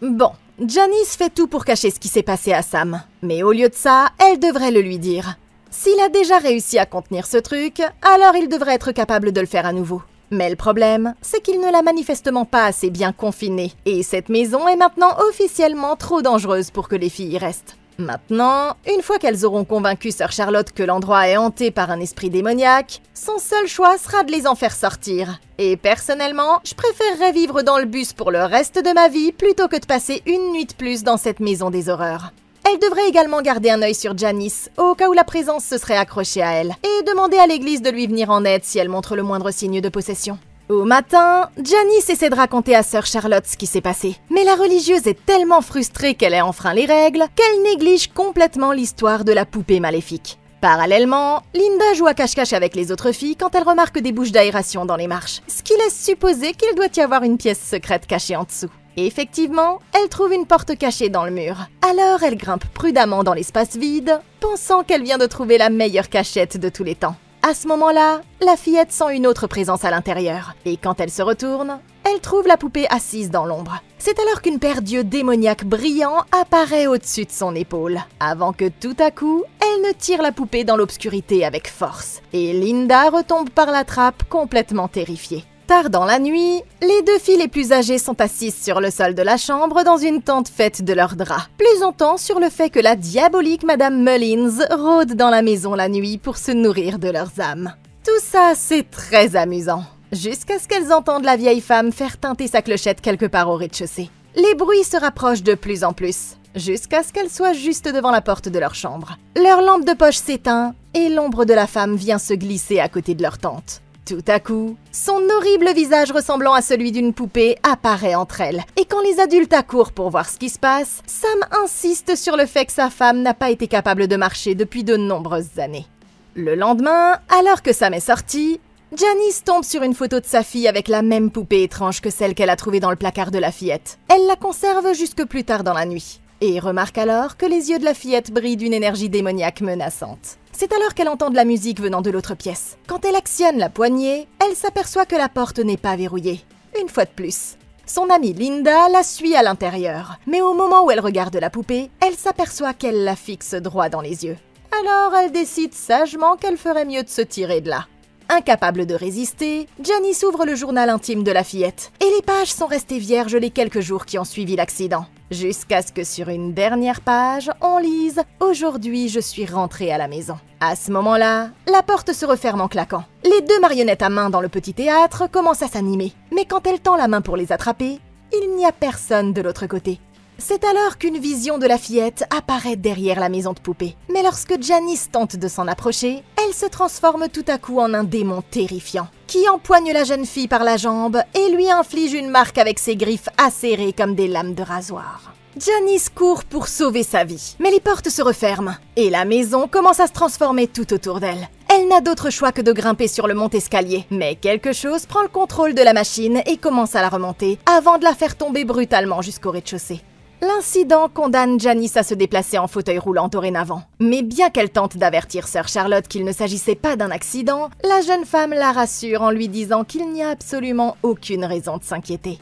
S1: Bon, Janice fait tout pour cacher ce qui s'est passé à Sam. Mais au lieu de ça, elle devrait le lui dire. S'il a déjà réussi à contenir ce truc, alors il devrait être capable de le faire à nouveau. Mais le problème, c'est qu'il ne l'a manifestement pas assez bien confinée, et cette maison est maintenant officiellement trop dangereuse pour que les filles y restent. Maintenant, une fois qu'elles auront convaincu Sœur Charlotte que l'endroit est hanté par un esprit démoniaque, son seul choix sera de les en faire sortir. Et personnellement, je préférerais vivre dans le bus pour le reste de ma vie plutôt que de passer une nuit de plus dans cette maison des horreurs. Elle devrait également garder un œil sur Janice, au cas où la présence se serait accrochée à elle, et demander à l'église de lui venir en aide si elle montre le moindre signe de possession. Au matin, Janice essaie de raconter à Sœur Charlotte ce qui s'est passé. Mais la religieuse est tellement frustrée qu'elle ait enfreint les règles qu'elle néglige complètement l'histoire de la poupée maléfique. Parallèlement, Linda joue à cache-cache avec les autres filles quand elle remarque des bouches d'aération dans les marches, ce qui laisse supposer qu'il doit y avoir une pièce secrète cachée en dessous. Effectivement, elle trouve une porte cachée dans le mur. Alors elle grimpe prudemment dans l'espace vide, pensant qu'elle vient de trouver la meilleure cachette de tous les temps. À ce moment-là, la fillette sent une autre présence à l'intérieur, et quand elle se retourne, elle trouve la poupée assise dans l'ombre. C'est alors qu'une paire d'yeux démoniaques brillants apparaît au-dessus de son épaule, avant que tout à coup, elle ne tire la poupée dans l'obscurité avec force, et Linda retombe par la trappe complètement terrifiée. Tard dans la nuit, les deux filles les plus âgées sont assises sur le sol de la chambre dans une tente faite de leurs draps, plaisantant sur le fait que la diabolique Madame Mullins rôde dans la maison la nuit pour se nourrir de leurs âmes. Tout ça, c'est très amusant, jusqu'à ce qu'elles entendent la vieille femme faire tinter sa clochette quelque part au rez-de-chaussée. Les bruits se rapprochent de plus en plus, jusqu'à ce qu'elles soient juste devant la porte de leur chambre. Leur lampe de poche s'éteint et l'ombre de la femme vient se glisser à côté de leur tente. Tout à coup, son horrible visage ressemblant à celui d'une poupée apparaît entre elles. Et quand les adultes accourent pour voir ce qui se passe, Sam insiste sur le fait que sa femme n'a pas été capable de marcher depuis de nombreuses années. Le lendemain, alors que Sam est sortie, Janice tombe sur une photo de sa fille avec la même poupée étrange que celle qu'elle a trouvée dans le placard de la fillette. Elle la conserve jusque plus tard dans la nuit, et remarque alors que les yeux de la fillette brillent d'une énergie démoniaque menaçante. C'est alors qu'elle entend de la musique venant de l'autre pièce. Quand elle actionne la poignée, elle s'aperçoit que la porte n'est pas verrouillée. Une fois de plus. Son amie Linda la suit à l'intérieur, mais au moment où elle regarde la poupée, elle s'aperçoit qu'elle la fixe droit dans les yeux. Alors elle décide sagement qu'elle ferait mieux de se tirer de là. Incapable de résister, Janice ouvre le journal intime de la fillette, et les pages sont restées vierges les quelques jours qui ont suivi l'accident. Jusqu'à ce que sur une dernière page, on lise « Aujourd'hui, je suis rentrée à la maison ». À ce moment-là, la porte se referme en claquant. Les deux marionnettes à main dans le petit théâtre commencent à s'animer, mais quand elle tend la main pour les attraper, il n'y a personne de l'autre côté. C'est alors qu'une vision de la fillette apparaît derrière la maison de poupée. Mais lorsque Janice tente de s'en approcher, elle se transforme tout à coup en un démon terrifiant, qui empoigne la jeune fille par la jambe et lui inflige une marque avec ses griffes acérées comme des lames de rasoir. Janice court pour sauver sa vie, mais les portes se referment, et la maison commence à se transformer tout autour d'elle. Elle n'a d'autre choix que de grimper sur le monte-escalier, mais quelque chose prend le contrôle de la machine et commence à la remonter, avant de la faire tomber brutalement jusqu'au rez-de-chaussée. L'incident condamne Janice à se déplacer en fauteuil roulant dorénavant. Mais bien qu'elle tente d'avertir Sœur Charlotte qu'il ne s'agissait pas d'un accident, la jeune femme la rassure en lui disant qu'il n'y a absolument aucune raison de s'inquiéter.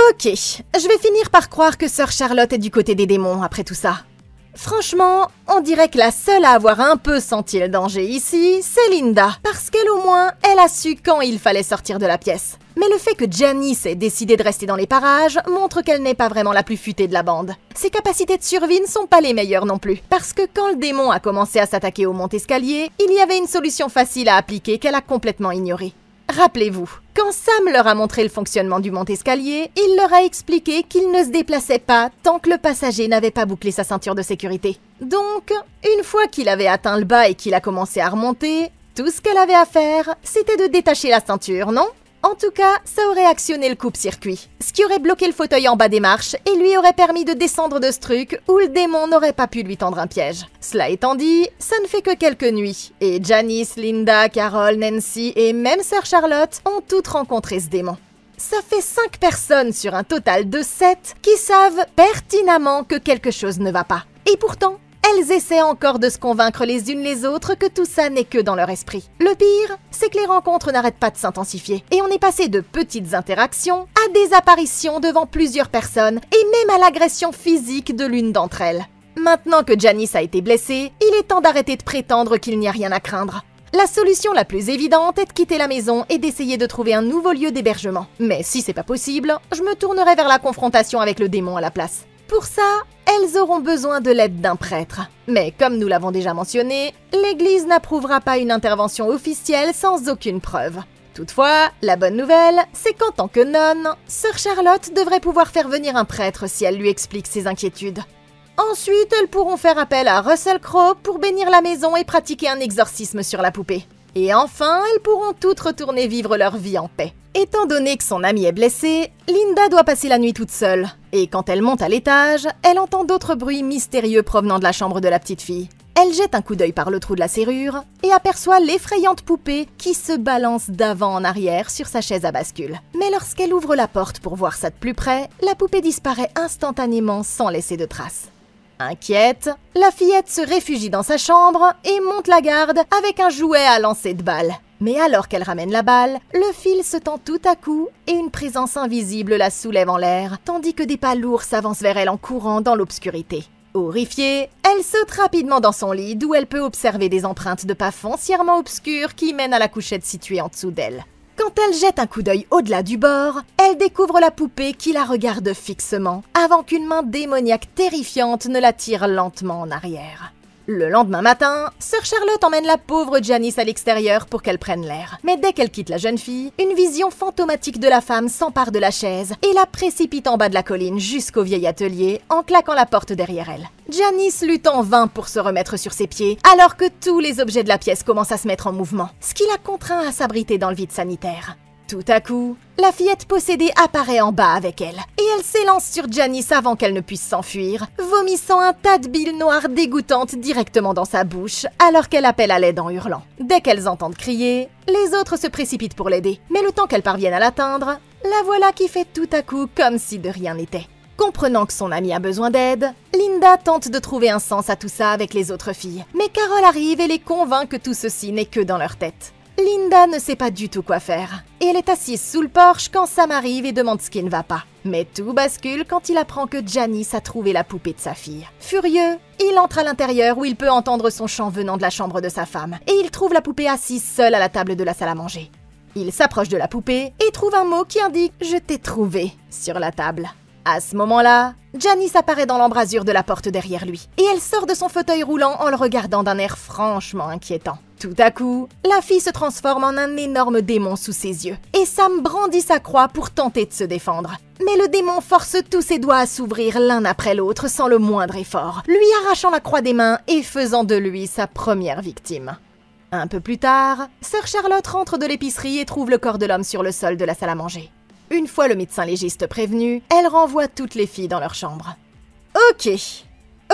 S1: Ok, je vais finir par croire que Sœur Charlotte est du côté des démons après tout ça. Franchement, on dirait que la seule à avoir un peu senti le danger ici, c'est Linda, parce qu'elle au moins, elle a su quand il fallait sortir de la pièce. Mais le fait que Janice ait décidé de rester dans les parages montre qu'elle n'est pas vraiment la plus futée de la bande. Ses capacités de survie ne sont pas les meilleures non plus, parce que quand le démon a commencé à s'attaquer au monte-escalier, il y avait une solution facile à appliquer qu'elle a complètement ignorée. Rappelez-vous, quand Sam leur a montré le fonctionnement du monte-escalier, il leur a expliqué qu'il ne se déplaçait pas tant que le passager n'avait pas bouclé sa ceinture de sécurité. Donc, une fois qu'il avait atteint le bas et qu'il a commencé à remonter, tout ce qu'elle avait à faire, c'était de détacher la ceinture, non ? En tout cas, ça aurait actionné le coupe-circuit, ce qui aurait bloqué le fauteuil en bas des marches et lui aurait permis de descendre de ce truc où le démon n'aurait pas pu lui tendre un piège. Cela étant dit, ça ne fait que quelques nuits, et Janice, Linda, Carol, Nancy et même Sœur Charlotte ont toutes rencontré ce démon. Ça fait 5 personnes sur un total de 7 qui savent pertinemment que quelque chose ne va pas. Et pourtant, elles essaient encore de se convaincre les unes les autres que tout ça n'est que dans leur esprit. Le pire, c'est que les rencontres n'arrêtent pas de s'intensifier. Et on est passé de petites interactions à des apparitions devant plusieurs personnes et même à l'agression physique de l'une d'entre elles. Maintenant que Janice a été blessée, il est temps d'arrêter de prétendre qu'il n'y a rien à craindre. La solution la plus évidente est de quitter la maison et d'essayer de trouver un nouveau lieu d'hébergement. Mais si c'est pas possible, je me tournerai vers la confrontation avec le démon à la place. Pour ça, elles auront besoin de l'aide d'un prêtre. Mais comme nous l'avons déjà mentionné, l'Église n'approuvera pas une intervention officielle sans aucune preuve. Toutefois, la bonne nouvelle, c'est qu'en tant que nonne, Sœur Charlotte devrait pouvoir faire venir un prêtre si elle lui explique ses inquiétudes. Ensuite, elles pourront faire appel à Russell Crowe pour bénir la maison et pratiquer un exorcisme sur la poupée. Et enfin, elles pourront toutes retourner vivre leur vie en paix. Étant donné que son amie est blessée, Linda doit passer la nuit toute seule. Et quand elle monte à l'étage, elle entend d'autres bruits mystérieux provenant de la chambre de la petite fille. Elle jette un coup d'œil par le trou de la serrure et aperçoit l'effrayante poupée qui se balance d'avant en arrière sur sa chaise à bascule. Mais lorsqu'elle ouvre la porte pour voir ça de plus près, la poupée disparaît instantanément sans laisser de traces. Inquiète, la fillette se réfugie dans sa chambre et monte la garde avec un jouet à lancer de balles. Mais alors qu'elle ramène la balle, le fil se tend tout à coup et une présence invisible la soulève en l'air, tandis que des pas lourds s'avancent vers elle en courant dans l'obscurité. Horrifiée, elle saute rapidement dans son lit d'où elle peut observer des empreintes de pas foncièrement obscures qui mènent à la couchette située en dessous d'elle. Quand elle jette un coup d'œil au-delà du bord, elle découvre la poupée qui la regarde fixement, avant qu'une main démoniaque terrifiante ne la tire lentement en arrière. Le lendemain matin, Sœur Charlotte emmène la pauvre Janice à l'extérieur pour qu'elle prenne l'air. Mais dès qu'elle quitte la jeune fille, une vision fantomatique de la femme s'empare de la chaise et la précipite en bas de la colline jusqu'au vieil atelier en claquant la porte derrière elle. Janice lutte en vain pour se remettre sur ses pieds alors que tous les objets de la pièce commencent à se mettre en mouvement, ce qui la contraint à s'abriter dans le vide sanitaire. Tout à coup, la fillette possédée apparaît en bas avec elle, et elle s'élance sur Janice avant qu'elle ne puisse s'enfuir, vomissant un tas de billes noires dégoûtantes directement dans sa bouche, alors qu'elle appelle à l'aide en hurlant. Dès qu'elles entendent crier, les autres se précipitent pour l'aider, mais le temps qu'elles parviennent à l'atteindre, la voilà qui fait tout à coup comme si de rien n'était. Comprenant que son amie a besoin d'aide, Linda tente de trouver un sens à tout ça avec les autres filles, mais Carole arrive et les convainc que tout ceci n'est que dans leur tête. Linda ne sait pas du tout quoi faire, et elle est assise sous le porche quand Sam arrive et demande ce qui ne va pas. Mais tout bascule quand il apprend que Janice a trouvé la poupée de sa fille. Furieux, il entre à l'intérieur où il peut entendre son chant venant de la chambre de sa femme, et il trouve la poupée assise seule à la table de la salle à manger. Il s'approche de la poupée et trouve un mot qui indique « Je t'ai trouvé » sur la table. À ce moment-là, Janice apparaît dans l'embrasure de la porte derrière lui, et elle sort de son fauteuil roulant en le regardant d'un air franchement inquiétant. Tout à coup, la fille se transforme en un énorme démon sous ses yeux, et Sam brandit sa croix pour tenter de se défendre. Mais le démon force tous ses doigts à s'ouvrir l'un après l'autre sans le moindre effort, lui arrachant la croix des mains et faisant de lui sa première victime. Un peu plus tard, Sœur Charlotte rentre de l'épicerie et trouve le corps de l'homme sur le sol de la salle à manger. Une fois le médecin légiste prévenu, elle renvoie toutes les filles dans leur chambre. « Ok,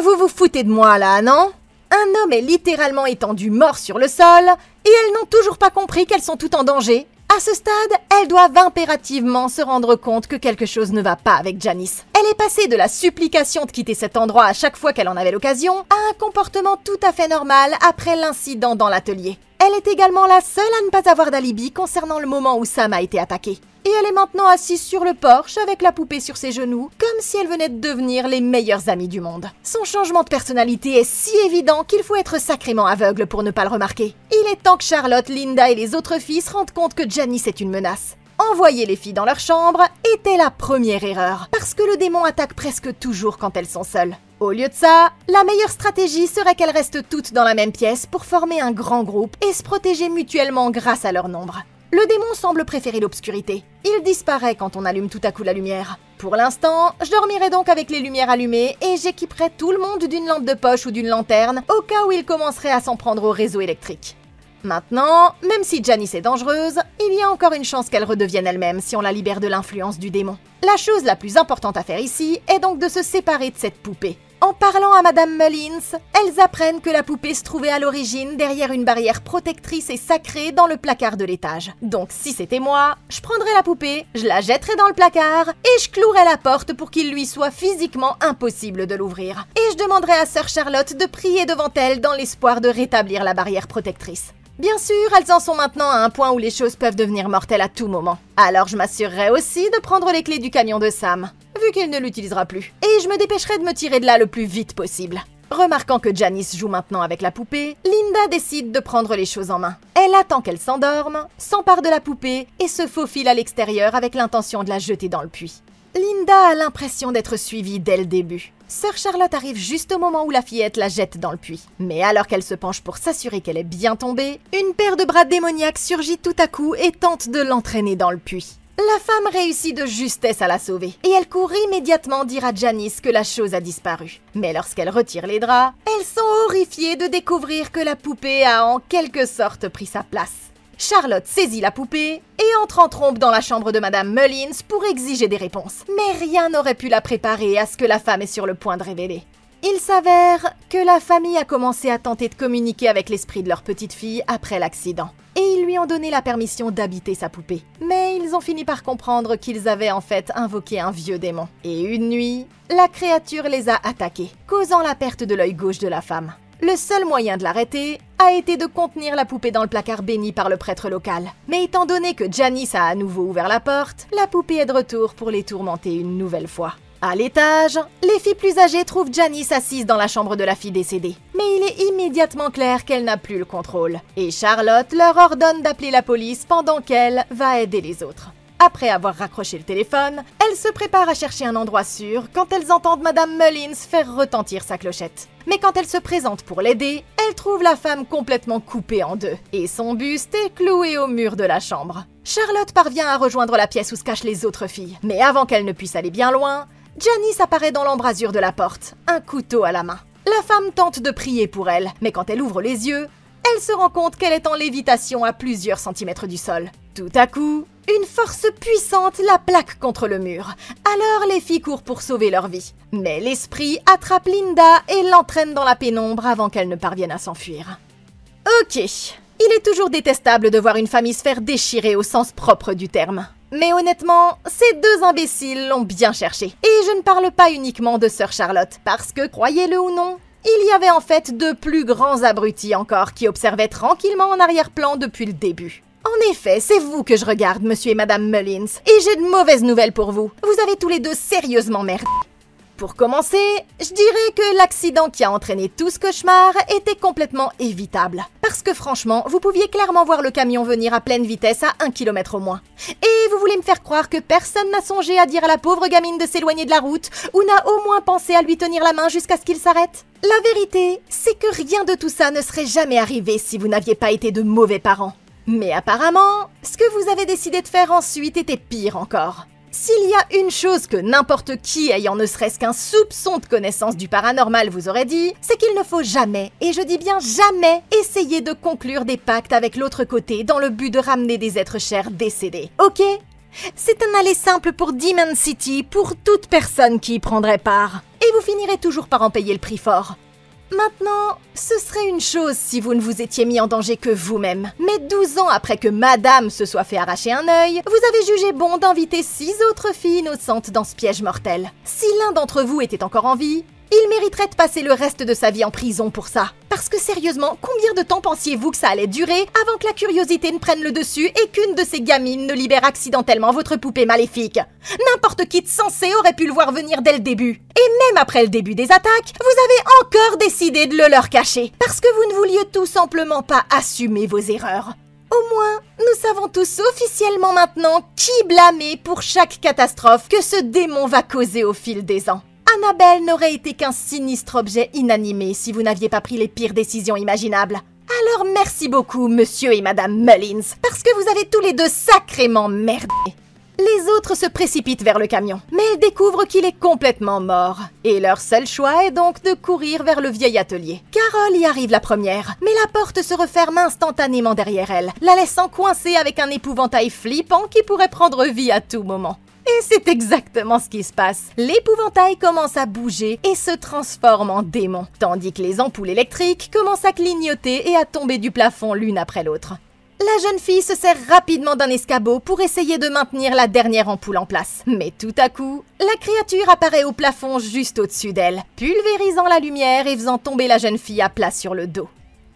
S1: vous vous foutez de moi là, non ? Un homme est littéralement étendu mort sur le sol, et elles n'ont toujours pas compris qu'elles sont toutes en danger. À ce stade, elles doivent impérativement se rendre compte que quelque chose ne va pas avec Janice. Elle est passée de la supplication de quitter cet endroit à chaque fois qu'elle en avait l'occasion, à un comportement tout à fait normal après l'incident dans l'atelier. Elle est également la seule à ne pas avoir d'alibi concernant le moment où Sam a été attaqué. Et elle est maintenant assise sur le porche avec la poupée sur ses genoux, comme si elle venait de devenir les meilleures amies du monde. Son changement de personnalité est si évident qu'il faut être sacrément aveugle pour ne pas le remarquer. Il est temps que Charlotte, Linda et les autres filles se rendent compte que Janice est une menace. Envoyer les filles dans leur chambre était la première erreur, parce que le démon attaque presque toujours quand elles sont seules. Au lieu de ça, la meilleure stratégie serait qu'elles restent toutes dans la même pièce pour former un grand groupe et se protéger mutuellement grâce à leur nombre. Le démon semble préférer l'obscurité. Il disparaît quand on allume tout à coup la lumière. Pour l'instant, je dormirai donc avec les lumières allumées et j'équiperai tout le monde d'une lampe de poche ou d'une lanterne au cas où il commencerait à s'en prendre au réseau électrique. Maintenant, même si Janice est dangereuse, il y a encore une chance qu'elle redevienne elle-même si on la libère de l'influence du démon. La chose la plus importante à faire ici est donc de se séparer de cette poupée. En parlant à Madame Mullins, elles apprennent que la poupée se trouvait à l'origine derrière une barrière protectrice et sacrée dans le placard de l'étage. Donc si c'était moi, je prendrais la poupée, je la jetterais dans le placard et je clouerais la porte pour qu'il lui soit physiquement impossible de l'ouvrir. Et je demanderais à Sœur Charlotte de prier devant elle dans l'espoir de rétablir la barrière protectrice. Bien sûr, elles en sont maintenant à un point où les choses peuvent devenir mortelles à tout moment. Alors je m'assurerai aussi de prendre les clés du camion de Sam, vu qu'il ne l'utilisera plus. Et je me dépêcherai de me tirer de là le plus vite possible. Remarquant que Janice joue maintenant avec la poupée, Linda décide de prendre les choses en main. Elle attend qu'elle s'endorme, s'empare de la poupée et se faufile à l'extérieur avec l'intention de la jeter dans le puits. Linda a l'impression d'être suivie dès le début. Sœur Charlotte arrive juste au moment où la fillette la jette dans le puits. Mais alors qu'elle se penche pour s'assurer qu'elle est bien tombée, une paire de bras démoniaques surgit tout à coup et tente de l'entraîner dans le puits. La femme réussit de justesse à la sauver, et elle court immédiatement dire à Janice que la chose a disparu. Mais lorsqu'elle retire les draps, elles sont horrifiées de découvrir que la poupée a en quelque sorte pris sa place. Charlotte saisit la poupée et entre en trompe dans la chambre de Madame Mullins pour exiger des réponses. Mais rien n'aurait pu la préparer à ce que la femme est sur le point de révéler. Il s'avère que la famille a commencé à tenter de communiquer avec l'esprit de leur petite fille après l'accident. Et ils lui ont donné la permission d'habiter sa poupée. Mais ils ont fini par comprendre qu'ils avaient en fait invoqué un vieux démon. Et une nuit, la créature les a attaqués, causant la perte de l'œil gauche de la femme. Le seul moyen de l'arrêter a été de contenir la poupée dans le placard béni par le prêtre local. Mais étant donné que Janice a à nouveau ouvert la porte, la poupée est de retour pour les tourmenter une nouvelle fois. À l'étage, les filles plus âgées trouvent Janice assise dans la chambre de la fille décédée. Mais il est immédiatement clair qu'elle n'a plus le contrôle. Et Charlotte leur ordonne d'appeler la police pendant qu'elle va aider les autres. Après avoir raccroché le téléphone, elles se préparent à chercher un endroit sûr quand elles entendent Madame Mullins faire retentir sa clochette. Mais quand elles se présentent pour l'aider, elles trouvent la femme complètement coupée en deux. Et son buste est cloué au mur de la chambre. Charlotte parvient à rejoindre la pièce où se cachent les autres filles. Mais avant qu'elle ne puisse aller bien loin, Janice apparaît dans l'embrasure de la porte, un couteau à la main. La femme tente de prier pour elle, mais quand elle ouvre les yeux, elle se rend compte qu'elle est en lévitation à plusieurs centimètres du sol. Tout à coup, une force puissante la plaque contre le mur. Alors les filles courent pour sauver leur vie. Mais l'esprit attrape Linda et l'entraîne dans la pénombre avant qu'elle ne parvienne à s'enfuir. Ok, il est toujours détestable de voir une famille se faire déchirer au sens propre du terme. Mais honnêtement, ces deux imbéciles l'ont bien cherché. Et je ne parle pas uniquement de Sœur Charlotte, parce que, croyez-le ou non, il y avait en fait deux plus grands abrutis encore qui observaient tranquillement en arrière-plan depuis le début. En effet, c'est vous que je regarde, monsieur et madame Mullins, et j'ai de mauvaises nouvelles pour vous. Vous avez tous les deux sérieusement merdé. Pour commencer, je dirais que l'accident qui a entraîné tout ce cauchemar était complètement évitable. Parce que franchement, vous pouviez clairement voir le camion venir à pleine vitesse à 1 km au moins. Et vous voulez me faire croire que personne n'a songé à dire à la pauvre gamine de s'éloigner de la route ou n'a au moins pensé à lui tenir la main jusqu'à ce qu'il s'arrête? La vérité, c'est que rien de tout ça ne serait jamais arrivé si vous n'aviez pas été de mauvais parents. Mais apparemment, ce que vous avez décidé de faire ensuite était pire encore. S'il y a une chose que n'importe qui ayant ne serait-ce qu'un soupçon de connaissance du paranormal vous aurait dit, c'est qu'il ne faut jamais, et je dis bien jamais, essayer de conclure des pactes avec l'autre côté dans le but de ramener des êtres chers décédés. Ok? C'est un aller simple pour Demon City pour toute personne qui y prendrait part. Et vous finirez toujours par en payer le prix fort. Maintenant, ce serait une chose si vous ne vous étiez mis en danger que vous-même. Mais 12 ans après que madame se soit fait arracher un œil, vous avez jugé bon d'inviter 6 autres filles innocentes dans ce piège mortel. Si l'un d'entre vous était encore en vie, il mériterait de passer le reste de sa vie en prison pour ça. Parce que sérieusement, combien de temps pensiez-vous que ça allait durer avant que la curiosité ne prenne le dessus et qu'une de ces gamines ne libère accidentellement votre poupée maléfique? N'importe qui de sensé aurait pu le voir venir dès le début. Et même après le début des attaques, vous avez encore décidé de le leur cacher. Parce que vous ne vouliez tout simplement pas assumer vos erreurs. Au moins, nous savons tous officiellement maintenant qui blâmer pour chaque catastrophe que ce démon va causer au fil des ans. Annabelle n'aurait été qu'un sinistre objet inanimé si vous n'aviez pas pris les pires décisions imaginables. Alors merci beaucoup, monsieur et madame Mullins, parce que vous avez tous les deux sacrément merdé. Les autres se précipitent vers le camion, mais elles découvrent qu'il est complètement mort. Et leur seul choix est donc de courir vers le vieil atelier. Carole y arrive la première, mais la porte se referme instantanément derrière elle, la laissant coincée avec un épouvantail flippant qui pourrait prendre vie à tout moment. Et c'est exactement ce qui se passe. L'épouvantail commence à bouger et se transforme en démon, tandis que les ampoules électriques commencent à clignoter et à tomber du plafond l'une après l'autre. La jeune fille se sert rapidement d'un escabeau pour essayer de maintenir la dernière ampoule en place. Mais tout à coup, la créature apparaît au plafond juste au-dessus d'elle, pulvérisant la lumière et faisant tomber la jeune fille à plat sur le dos.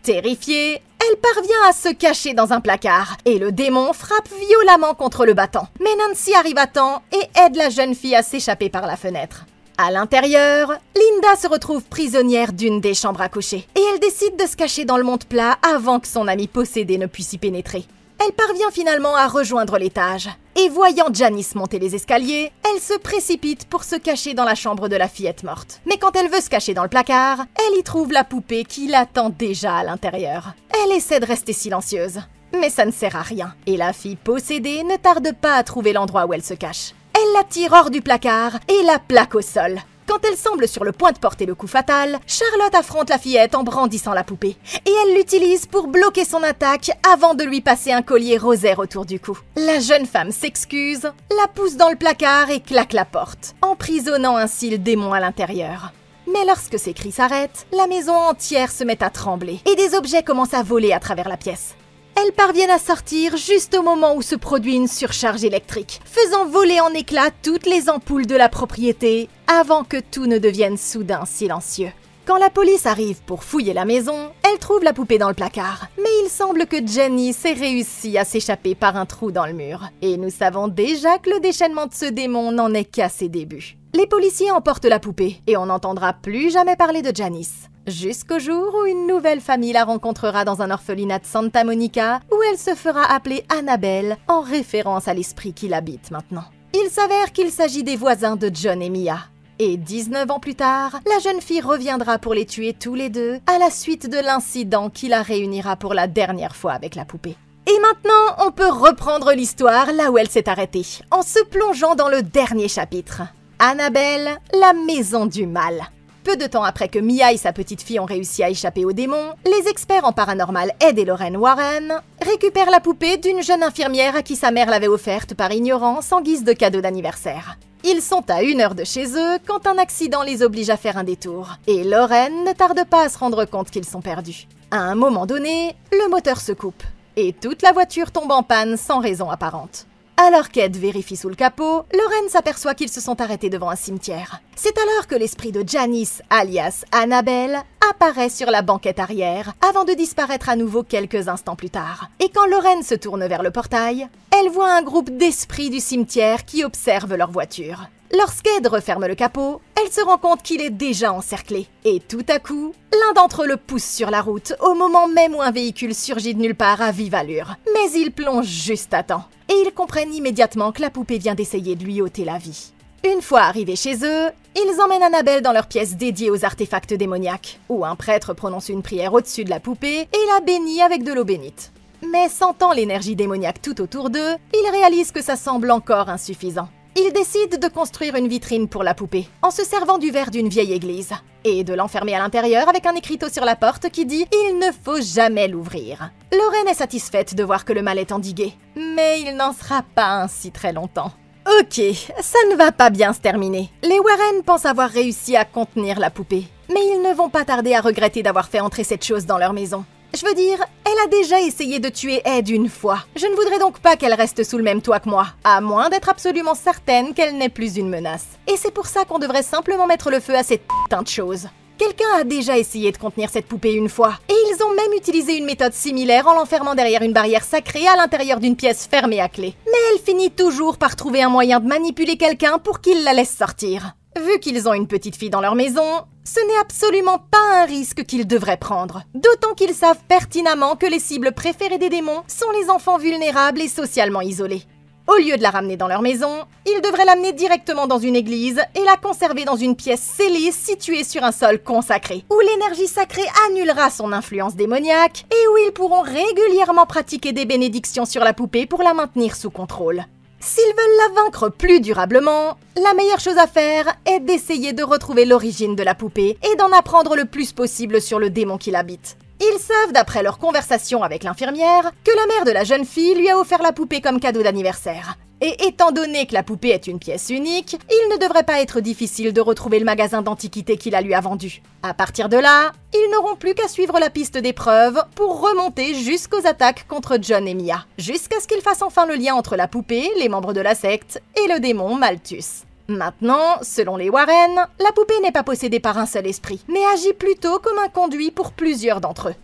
S1: Terrifiée, elle parvient à se cacher dans un placard et le démon frappe violemment contre le battant. Mais Nancy arrive à temps et aide la jeune fille à s'échapper par la fenêtre. À l'intérieur, Linda se retrouve prisonnière d'une des chambres à coucher et elle décide de se cacher dans le monte-plat avant que son amie possédée ne puisse y pénétrer. Elle parvient finalement à rejoindre l'étage et voyant Janice monter les escaliers, elle se précipite pour se cacher dans la chambre de la fillette morte. Mais quand elle veut se cacher dans le placard, elle y trouve la poupée qui l'attend déjà à l'intérieur. Elle essaie de rester silencieuse, mais ça ne sert à rien et la fille possédée ne tarde pas à trouver l'endroit où elle se cache. Elle la tire hors du placard et la plaque au sol. Quand elle semble sur le point de porter le coup fatal, Charlotte affronte la fillette en brandissant la poupée. Et elle l'utilise pour bloquer son attaque avant de lui passer un collier rosaire autour du cou. La jeune femme s'excuse, la pousse dans le placard et claque la porte, emprisonnant ainsi le démon à l'intérieur. Mais lorsque ces cris s'arrêtent, la maison entière se met à trembler et des objets commencent à voler à travers la pièce. Elles parviennent à sortir juste au moment où se produit une surcharge électrique, faisant voler en éclats toutes les ampoules de la propriété avant que tout ne devienne soudain silencieux. Quand la police arrive pour fouiller la maison, elle trouve la poupée dans le placard. Mais il semble que Janice ait réussi à s'échapper par un trou dans le mur. Et nous savons déjà que le déchaînement de ce démon n'en est qu'à ses débuts. Les policiers emportent la poupée et on n'entendra plus jamais parler de Janice. Jusqu'au jour où une nouvelle famille la rencontrera dans un orphelinat de Santa Monica où elle se fera appeler Annabelle en référence à l'esprit qui l'habite maintenant. Il s'avère qu'il s'agit des voisins de John et Mia. Et 19 ans plus tard, la jeune fille reviendra pour les tuer tous les deux à la suite de l'incident qui la réunira pour la dernière fois avec la poupée. Et maintenant, on peut reprendre l'histoire là où elle s'est arrêtée, en se plongeant dans le dernier chapitre. Annabelle, la maison du mal. Peu de temps après que Mia et sa petite fille ont réussi à échapper au démon, les experts en paranormal Ed et Lorraine Warren récupèrent la poupée d'une jeune infirmière à qui sa mère l'avait offerte par ignorance en guise de cadeau d'anniversaire. Ils sont à 1 heure de chez eux quand un accident les oblige à faire un détour. Et Lorraine ne tarde pas à se rendre compte qu'ils sont perdus. À un moment donné, le moteur se coupe. Et toute la voiture tombe en panne sans raison apparente. Alors qu'Ed vérifie sous le capot, Lorraine s'aperçoit qu'ils se sont arrêtés devant un cimetière. C'est alors que l'esprit de Janice, alias Annabelle, apparaît sur la banquette arrière, avant de disparaître à nouveau quelques instants plus tard. Et quand Lorraine se tourne vers le portail, elle voit un groupe d'esprits du cimetière qui observent leur voiture. Lorsqu'Ed referme le capot, elle se rend compte qu'il est déjà encerclé. Et tout à coup, l'un d'entre eux le pousse sur la route, au moment même où un véhicule surgit de nulle part à vive allure. Mais il plonge juste à temps. Et ils comprennent immédiatement que la poupée vient d'essayer de lui ôter la vie. Une fois arrivés chez eux, ils emmènent Annabelle dans leur pièce dédiée aux artefacts démoniaques, où un prêtre prononce une prière au-dessus de la poupée et la bénit avec de l'eau bénite. Mais sentant l'énergie démoniaque tout autour d'eux, ils réalisent que ça semble encore insuffisant. Ils décident de construire une vitrine pour la poupée, en se servant du verre d'une vieille église, et de l'enfermer à l'intérieur avec un écriteau sur la porte qui dit « Il ne faut jamais l'ouvrir ». Lorraine est satisfaite de voir que le mal est endigué, mais il n'en sera pas ainsi très longtemps. Ok, ça ne va pas bien se terminer. Les Warren pensent avoir réussi à contenir la poupée, mais ils ne vont pas tarder à regretter d'avoir fait entrer cette chose dans leur maison. Je veux dire, elle a déjà essayé de tuer Ed une fois. Je ne voudrais donc pas qu'elle reste sous le même toit que moi, à moins d'être absolument certaine qu'elle n'est plus une menace. Et c'est pour ça qu'on devrait simplement mettre le feu à cette putain de chose. Quelqu'un a déjà essayé de contenir cette poupée une fois, et ils ont même utilisé une méthode similaire en l'enfermant derrière une barrière sacrée à l'intérieur d'une pièce fermée à clé. Mais elle finit toujours par trouver un moyen de manipuler quelqu'un pour qu'il la laisse sortir. Vu qu'ils ont une petite fille dans leur maison, ce n'est absolument pas un risque qu'ils devraient prendre. D'autant qu'ils savent pertinemment que les cibles préférées des démons sont les enfants vulnérables et socialement isolés. Au lieu de la ramener dans leur maison, ils devraient l'amener directement dans une église et la conserver dans une pièce scellée située sur un sol consacré, où l'énergie sacrée annulera son influence démoniaque et où ils pourront régulièrement pratiquer des bénédictions sur la poupée pour la maintenir sous contrôle. S'ils veulent la vaincre plus durablement, la meilleure chose à faire est d'essayer de retrouver l'origine de la poupée et d'en apprendre le plus possible sur le démon qui l'habite. Ils savent, d'après leur conversation avec l'infirmière, que la mère de la jeune fille lui a offert la poupée comme cadeau d'anniversaire. Et étant donné que la poupée est une pièce unique, il ne devrait pas être difficile de retrouver le magasin d'antiquités qui la lui a vendue. À partir de là, ils n'auront plus qu'à suivre la piste des preuves pour remonter jusqu'aux attaques contre John et Mia, jusqu'à ce qu'ils fassent enfin le lien entre la poupée, les membres de la secte et le démon Malthus. Maintenant, selon les Warren, la poupée n'est pas possédée par un seul esprit, mais agit plutôt comme un conduit pour plusieurs d'entre eux.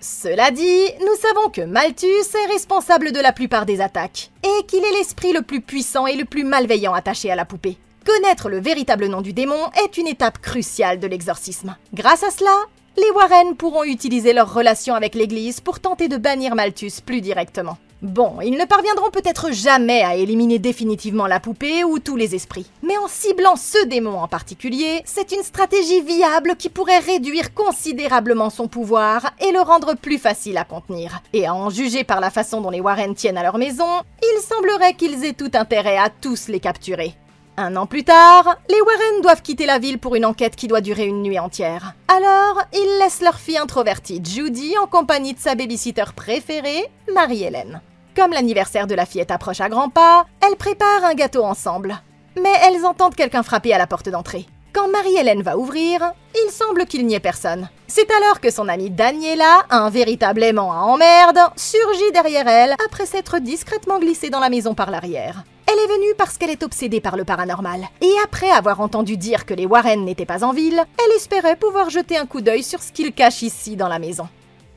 S1: Cela dit, nous savons que Malthus est responsable de la plupart des attaques, et qu'il est l'esprit le plus puissant et le plus malveillant attaché à la poupée. Connaître le véritable nom du démon est une étape cruciale de l'exorcisme. Grâce à cela, les Warren pourront utiliser leur relation avec l'Église pour tenter de bannir Malthus plus directement. Bon, ils ne parviendront peut-être jamais à éliminer définitivement la poupée ou tous les esprits. Mais en ciblant ce démon en particulier, c'est une stratégie viable qui pourrait réduire considérablement son pouvoir et le rendre plus facile à contenir. Et à en juger par la façon dont les Warren tiennent à leur maison, il semblerait qu'ils aient tout intérêt à tous les capturer. 1 an plus tard, les Warren doivent quitter la ville pour une enquête qui doit durer une nuit entière. Alors, ils laissent leur fille introvertie Judy en compagnie de sa babysitter préférée, Marie-Hélène. Comme l'anniversaire de la fillette approche à grands pas, elles préparent un gâteau ensemble. Mais elles entendent quelqu'un frapper à la porte d'entrée. Quand Marie-Hélène va ouvrir, il semble qu'il n'y ait personne. C'est alors que son amie Daniela, un véritable aimant à emmerde, surgit derrière elle après s'être discrètement glissée dans la maison par l'arrière. Elle est venue parce qu'elle est obsédée par le paranormal. Et après avoir entendu dire que les Warren n'étaient pas en ville, elle espérait pouvoir jeter un coup d'œil sur ce qu'ils cachent ici dans la maison.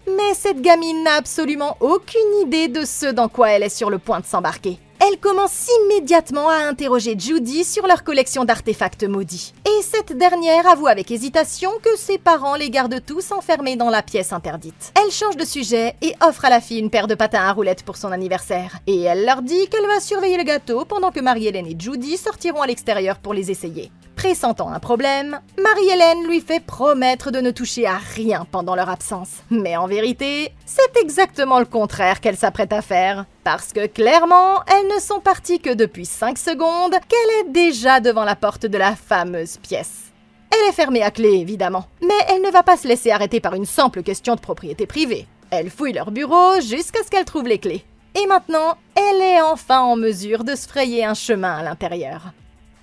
S1: Mais cette gamine n'a absolument aucune idée de ce dans quoi elle est sur le point de s'embarquer. Elle commence immédiatement à interroger Judy sur leur collection d'artefacts maudits. Et cette dernière avoue avec hésitation que ses parents les gardent tous enfermés dans la pièce interdite. Elle change de sujet et offre à la fille une paire de patins à roulettes pour son anniversaire. Et elle leur dit qu'elle va surveiller le gâteau pendant que Marie-Hélène et Judy sortiront à l'extérieur pour les essayer. Pressentant un problème, Marie-Hélène lui fait promettre de ne toucher à rien pendant leur absence. Mais en vérité, c'est exactement le contraire qu'elle s'apprête à faire. Parce que clairement, elles ne sont parties que depuis 5 secondes qu'elle est déjà devant la porte de la fameuse pièce. Elle est fermée à clé, évidemment. Mais elle ne va pas se laisser arrêter par une simple question de propriété privée. Elle fouille leur bureau jusqu'à ce qu'elle trouve les clés. Et maintenant, elle est enfin en mesure de se frayer un chemin à l'intérieur.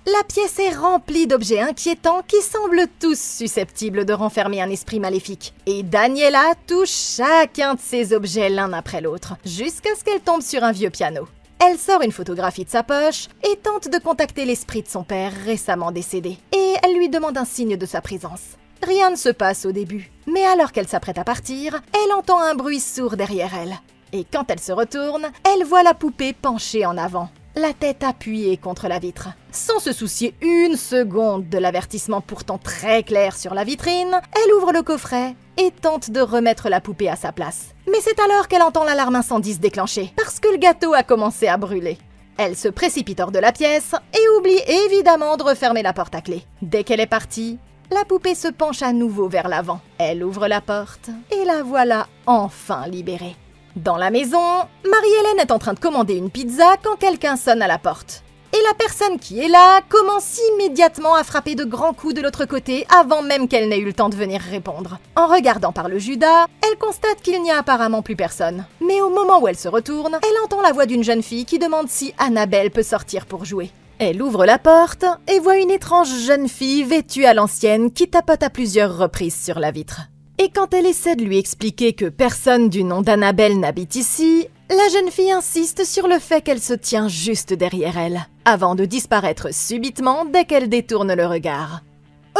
S1: La pièce est remplie d'objets inquiétants qui semblent tous susceptibles de renfermer un esprit maléfique. Et Daniela touche chacun de ces objets l'un après l'autre, jusqu'à ce qu'elle tombe sur un vieux piano. Elle sort une photographie de sa poche et tente de contacter l'esprit de son père récemment décédé. Et elle lui demande un signe de sa présence. Rien ne se passe au début, mais alors qu'elle s'apprête à partir, elle entend un bruit sourd derrière elle. Et quand elle se retourne, elle voit la poupée penchée en avant, la tête appuyée contre la vitre. Sans se soucier une seconde de l'avertissement pourtant très clair sur la vitrine, elle ouvre le coffret et tente de remettre la poupée à sa place. Mais c'est alors qu'elle entend l'alarme incendie se déclencher, parce que le gâteau a commencé à brûler. Elle se précipite hors de la pièce et oublie évidemment de refermer la porte à clé. Dès qu'elle est partie, la poupée se penche à nouveau vers l'avant. Elle ouvre la porte et la voilà enfin libérée. Dans la maison, Marie-Hélène est en train de commander une pizza quand quelqu'un sonne à la porte. Et la personne qui est là commence immédiatement à frapper de grands coups de l'autre côté avant même qu'elle n'ait eu le temps de venir répondre. En regardant par le Judas, elle constate qu'il n'y a apparemment plus personne. Mais au moment où elle se retourne, elle entend la voix d'une jeune fille qui demande si Annabelle peut sortir pour jouer. Elle ouvre la porte et voit une étrange jeune fille vêtue à l'ancienne qui tapote à plusieurs reprises sur la vitre. Et quand elle essaie de lui expliquer que personne du nom d'Annabelle n'habite ici, la jeune fille insiste sur le fait qu'elle se tient juste derrière elle, avant de disparaître subitement dès qu'elle détourne le regard.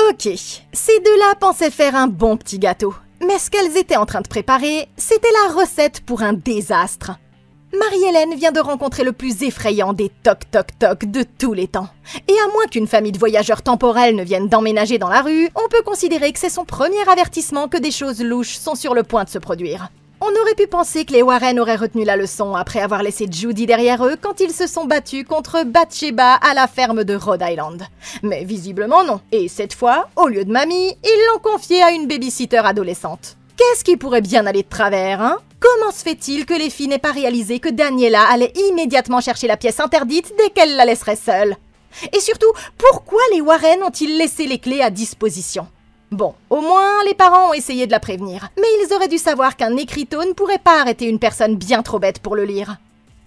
S1: Ok, ces deux-là pensaient faire un bon petit gâteau, mais ce qu'elles étaient en train de préparer, c'était la recette pour un désastre. Marie-Hélène vient de rencontrer le plus effrayant des toc-toc-toc de tous les temps. Et à moins qu'une famille de voyageurs temporels ne vienne d'emménager dans la rue, on peut considérer que c'est son premier avertissement que des choses louches sont sur le point de se produire. On aurait pu penser que les Warren auraient retenu la leçon après avoir laissé Judy derrière eux quand ils se sont battus contre Bathsheba à la ferme de Rhode Island. Mais visiblement non. Et cette fois, au lieu de mamie, ils l'ont confiée à une babysitter adolescente. Qu'est-ce qui pourrait bien aller de travers, hein? Comment se fait-il que les filles n'aient pas réalisé que Daniela allait immédiatement chercher la pièce interdite dès qu'elle la laisserait seule? Et surtout, pourquoi les Warren ont-ils laissé les clés à disposition? Bon, au moins, les parents ont essayé de la prévenir. Mais ils auraient dû savoir qu'un écriteau ne pourrait pas arrêter une personne bien trop bête pour le lire.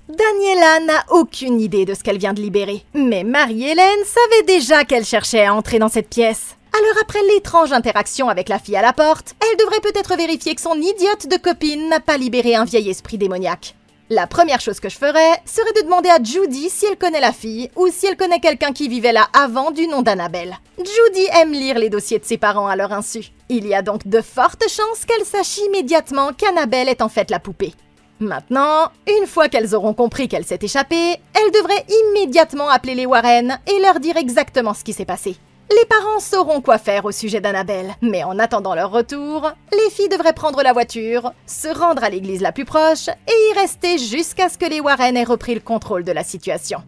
S1: Daniela n'a aucune idée de ce qu'elle vient de libérer. Mais Marie-Hélène savait déjà qu'elle cherchait à entrer dans cette pièce. Alors après l'étrange interaction avec la fille à la porte, elle devrait peut-être vérifier que son idiote de copine n'a pas libéré un vieil esprit démoniaque. La première chose que je ferais serait de demander à Judy si elle connaît la fille ou si elle connaît quelqu'un qui vivait là avant du nom d'Annabelle. Judy aime lire les dossiers de ses parents à leur insu. Il y a donc de fortes chances qu'elle sache immédiatement qu'Annabelle est en fait la poupée. Maintenant, une fois qu'elles auront compris qu'elle s'est échappée, elles devraient immédiatement appeler les Warren et leur dire exactement ce qui s'est passé. Les parents sauront quoi faire au sujet d'Annabelle, mais en attendant leur retour, les filles devraient prendre la voiture, se rendre à l'église la plus proche et y rester jusqu'à ce que les Warren aient repris le contrôle de la situation.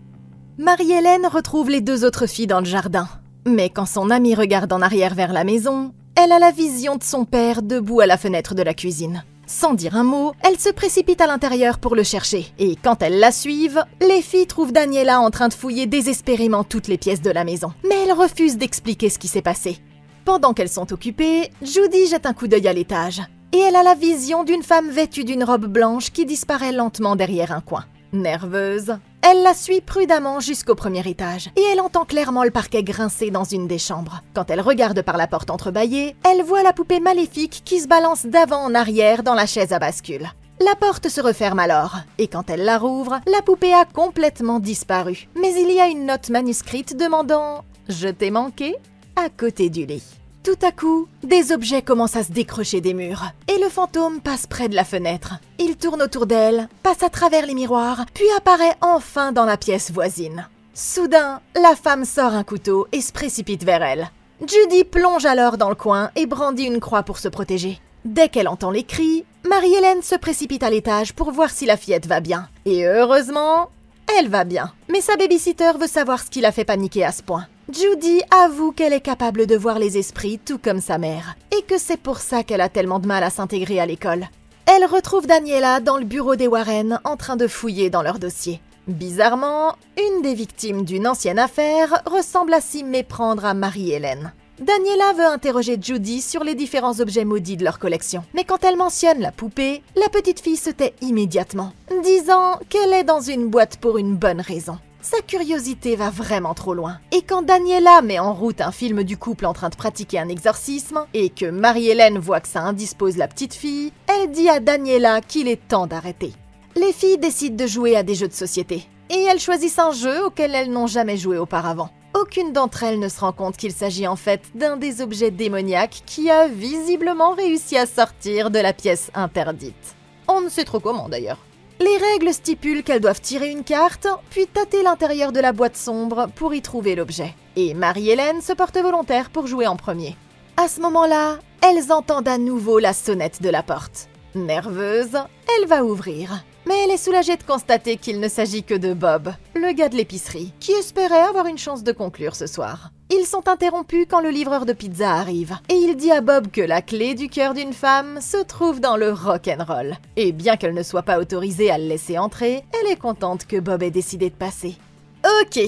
S1: Marie-Hélène retrouve les deux autres filles dans le jardin, mais quand son amie regarde en arrière vers la maison, elle a la vision de son père debout à la fenêtre de la cuisine. Sans dire un mot, elle se précipite à l'intérieur pour le chercher. Et quand elles la suivent, les filles trouvent Daniela en train de fouiller désespérément toutes les pièces de la maison. Mais elle refuse d'expliquer ce qui s'est passé. Pendant qu'elles sont occupées, Judy jette un coup d'œil à l'étage. Et elle a la vision d'une femme vêtue d'une robe blanche qui disparaît lentement derrière un coin. Nerveuse, Elle la suit prudemment jusqu'au premier étage et elle entend clairement le parquet grincer dans une des chambres. Quand elle regarde par la porte entrebâillée, elle voit la poupée maléfique qui se balance d'avant en arrière dans la chaise à bascule. La porte se referme alors, et quand elle la rouvre, la poupée a complètement disparu. Mais il y a une note manuscrite demandant « Je t'ai manqué ?» à côté du lit. Tout à coup, des objets commencent à se décrocher des murs, et le fantôme passe près de la fenêtre. Il tourne autour d'elle, passe à travers les miroirs, puis apparaît enfin dans la pièce voisine. Soudain, la femme sort un couteau et se précipite vers elle. Judy plonge alors dans le coin et brandit une croix pour se protéger. Dès qu'elle entend les cris, Marie-Hélène se précipite à l'étage pour voir si la fillette va bien. Et heureusement, elle va bien. Mais sa babysitter veut savoir ce qui l'a fait paniquer à ce point. Judy avoue qu'elle est capable de voir les esprits tout comme sa mère, et que c'est pour ça qu'elle a tellement de mal à s'intégrer à l'école. Elle retrouve Daniela dans le bureau des Warren en train de fouiller dans leur dossier. Bizarrement, une des victimes d'une ancienne affaire ressemble à s'y méprendre à Marie-Hélène. Daniela veut interroger Judy sur les différents objets maudits de leur collection. Mais quand elle mentionne la poupée, la petite fille se tait immédiatement, disant qu'elle est dans une boîte pour une bonne raison. Sa curiosité va vraiment trop loin. Et quand Daniela met en route un film du couple en train de pratiquer un exorcisme, et que Marie-Hélène voit que ça indispose la petite fille, elle dit à Daniela qu'il est temps d'arrêter. Les filles décident de jouer à des jeux de société, et elles choisissent un jeu auquel elles n'ont jamais joué auparavant. Aucune d'entre elles ne se rend compte qu'il s'agit en fait d'un des objets démoniaques qui a visiblement réussi à sortir de la pièce interdite. On ne sait trop comment d'ailleurs. Les règles stipulent qu'elles doivent tirer une carte, puis tâter l'intérieur de la boîte sombre pour y trouver l'objet. Et Marie-Hélène se porte volontaire pour jouer en premier. À ce moment-là, elles entendent à nouveau la sonnette de la porte. Nerveuse, elle va ouvrir. Mais elle est soulagée de constater qu'il ne s'agit que de Bob, le gars de l'épicerie, qui espérait avoir une chance de conclure ce soir. Ils sont interrompus quand le livreur de pizza arrive, et il dit à Bob que la clé du cœur d'une femme se trouve dans le rock'n'roll. Et bien qu'elle ne soit pas autorisée à le laisser entrer, elle est contente que Bob ait décidé de passer. Ok,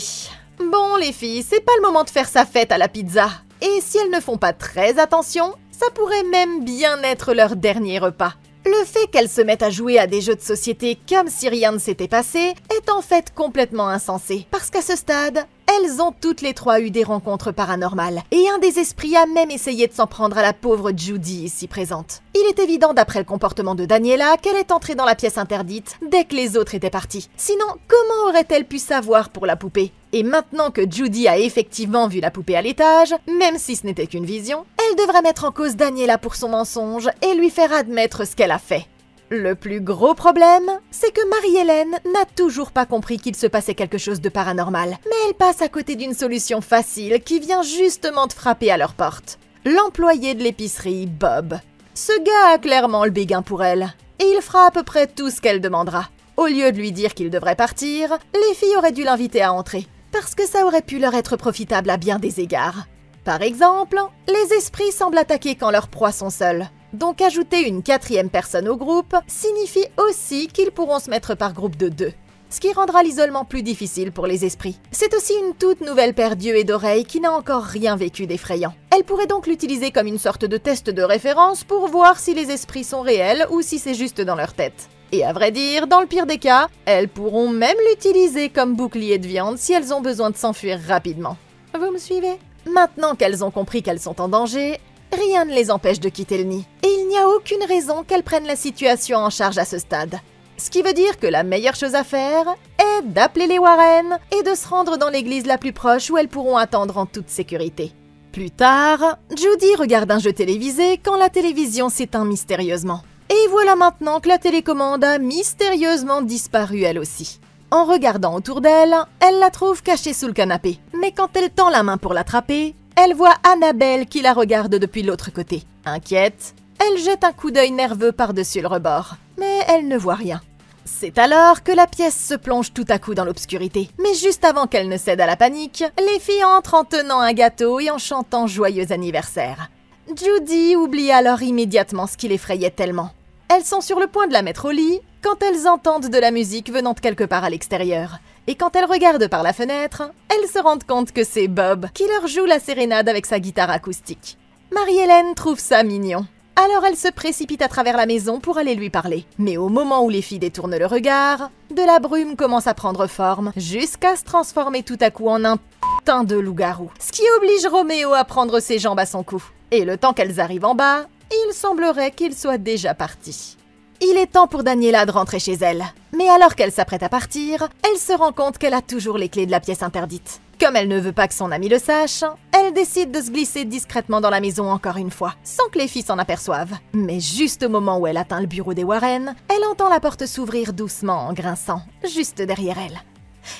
S1: bon les filles, c'est pas le moment de faire sa fête à la pizza. Et si elles ne font pas très attention, ça pourrait même bien être leur dernier repas. Le fait qu'elles se mettent à jouer à des jeux de société comme si rien ne s'était passé est en fait complètement insensé, parce qu'à ce stade, elles ont toutes les trois eu des rencontres paranormales, et un des esprits a même essayé de s'en prendre à la pauvre Judy ici présente. Il est évident d'après le comportement de Daniela qu'elle est entrée dans la pièce interdite dès que les autres étaient partis. Sinon, comment aurait-elle pu savoir pour la poupée ? Et maintenant que Judy a effectivement vu la poupée à l'étage, même si ce n'était qu'une vision, elle devrait mettre en cause Daniela pour son mensonge et lui faire admettre ce qu'elle a fait. Le plus gros problème, c'est que Marie-Hélène n'a toujours pas compris qu'il se passait quelque chose de paranormal, mais elle passe à côté d'une solution facile qui vient justement de frapper à leur porte. L'employé de l'épicerie, Bob. Ce gars a clairement le béguin pour elle, et il fera à peu près tout ce qu'elle demandera. Au lieu de lui dire qu'il devrait partir, les filles auraient dû l'inviter à entrer, parce que ça aurait pu leur être profitable à bien des égards. Par exemple, les esprits semblent attaquer quand leurs proies sont seules. Donc ajouter une quatrième personne au groupe signifie aussi qu'ils pourront se mettre par groupe de 2. Ce qui rendra l'isolement plus difficile pour les esprits. C'est aussi une toute nouvelle paire d'yeux et d'oreilles qui n'a encore rien vécu d'effrayant. Elle pourrait donc l'utiliser comme une sorte de test de référence pour voir si les esprits sont réels ou si c'est juste dans leur tête. Et à vrai dire, dans le pire des cas, elles pourront même l'utiliser comme bouclier de viande si elles ont besoin de s'enfuir rapidement. Vous me suivez ? Maintenant qu'elles ont compris qu'elles sont en danger, rien ne les empêche de quitter le nid. Et il n'y a aucune raison qu'elles prennent la situation en charge à ce stade. Ce qui veut dire que la meilleure chose à faire est d'appeler les Warren et de se rendre dans l'église la plus proche où elles pourront attendre en toute sécurité. Plus tard, Judy regarde un jeu télévisé quand la télévision s'éteint mystérieusement. Et voilà maintenant que la télécommande a mystérieusement disparu elle aussi. En regardant autour d'elle, elle la trouve cachée sous le canapé. Mais quand elle tend la main pour l'attraper, elle voit Annabelle qui la regarde depuis l'autre côté. Inquiète, elle jette un coup d'œil nerveux par-dessus le rebord. Mais elle ne voit rien. C'est alors que la pièce se plonge tout à coup dans l'obscurité. Mais juste avant qu'elle ne cède à la panique, les filles entrent en tenant un gâteau et en chantant « Joyeux anniversaire ». Judy oublie alors immédiatement ce qui l'effrayait tellement. Elles sont sur le point de la mettre au lit quand elles entendent de la musique venant de quelque part à l'extérieur. Et quand elles regardent par la fenêtre, elles se rendent compte que c'est Bob qui leur joue la sérénade avec sa guitare acoustique. Marie-Hélène trouve ça mignon. Alors elle se précipite à travers la maison pour aller lui parler. Mais au moment où les filles détournent le regard, de la brume commence à prendre forme, jusqu'à se transformer tout à coup en un putain de loup-garou, ce qui oblige Roméo à prendre ses jambes à son cou. Et le temps qu'elles arrivent en bas, il semblerait qu'il soit déjà parti. Il est temps pour Daniela de rentrer chez elle. Mais alors qu'elle s'apprête à partir, elle se rend compte qu'elle a toujours les clés de la pièce interdite. Comme elle ne veut pas que son ami le sache, elle décide de se glisser discrètement dans la maison encore une fois, sans que les filles s'en aperçoivent. Mais juste au moment où elle atteint le bureau des Warren, elle entend la porte s'ouvrir doucement en grinçant, juste derrière elle.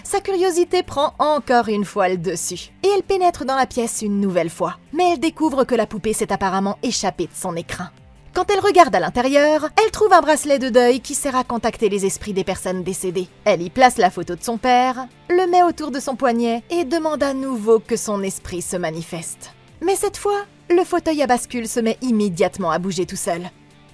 S1: Sa curiosité prend encore une fois le dessus, et elle pénètre dans la pièce une nouvelle fois. Mais elle découvre que la poupée s'est apparemment échappée de son écrin. Quand elle regarde à l'intérieur, elle trouve un bracelet de deuil qui sert à contacter les esprits des personnes décédées. Elle y place la photo de son père, le met autour de son poignet et demande à nouveau que son esprit se manifeste. Mais cette fois, le fauteuil à bascule se met immédiatement à bouger tout seul.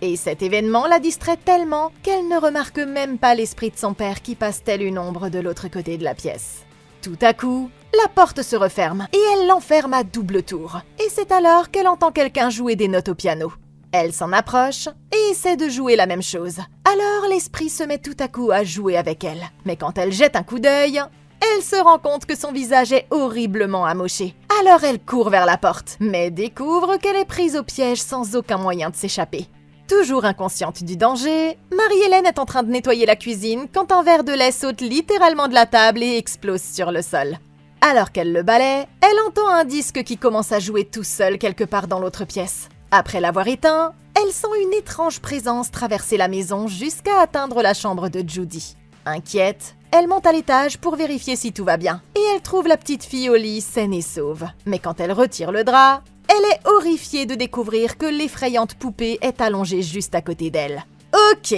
S1: Et cet événement la distrait tellement qu'elle ne remarque même pas l'esprit de son père qui passe telle une ombre de l'autre côté de la pièce. Tout à coup, la porte se referme et elle l'enferme à double tour. Et c'est alors qu'elle entend quelqu'un jouer des notes au piano. Elle s'en approche et essaie de jouer la même chose. Alors l'esprit se met tout à coup à jouer avec elle. Mais quand elle jette un coup d'œil, elle se rend compte que son visage est horriblement amoché. Alors elle court vers la porte, mais découvre qu'elle est prise au piège sans aucun moyen de s'échapper. Toujours inconsciente du danger, Marie-Hélène est en train de nettoyer la cuisine quand un verre de lait saute littéralement de la table et explose sur le sol. Alors qu'elle le balaie, elle entend un disque qui commence à jouer tout seul quelque part dans l'autre pièce. Après l'avoir éteint, elle sent une étrange présence traverser la maison jusqu'à atteindre la chambre de Judy. Inquiète, elle monte à l'étage pour vérifier si tout va bien. Et elle trouve la petite fille au lit saine et sauve. Mais quand elle retire le drap, elle est horrifiée de découvrir que l'effrayante poupée est allongée juste à côté d'elle. Ok,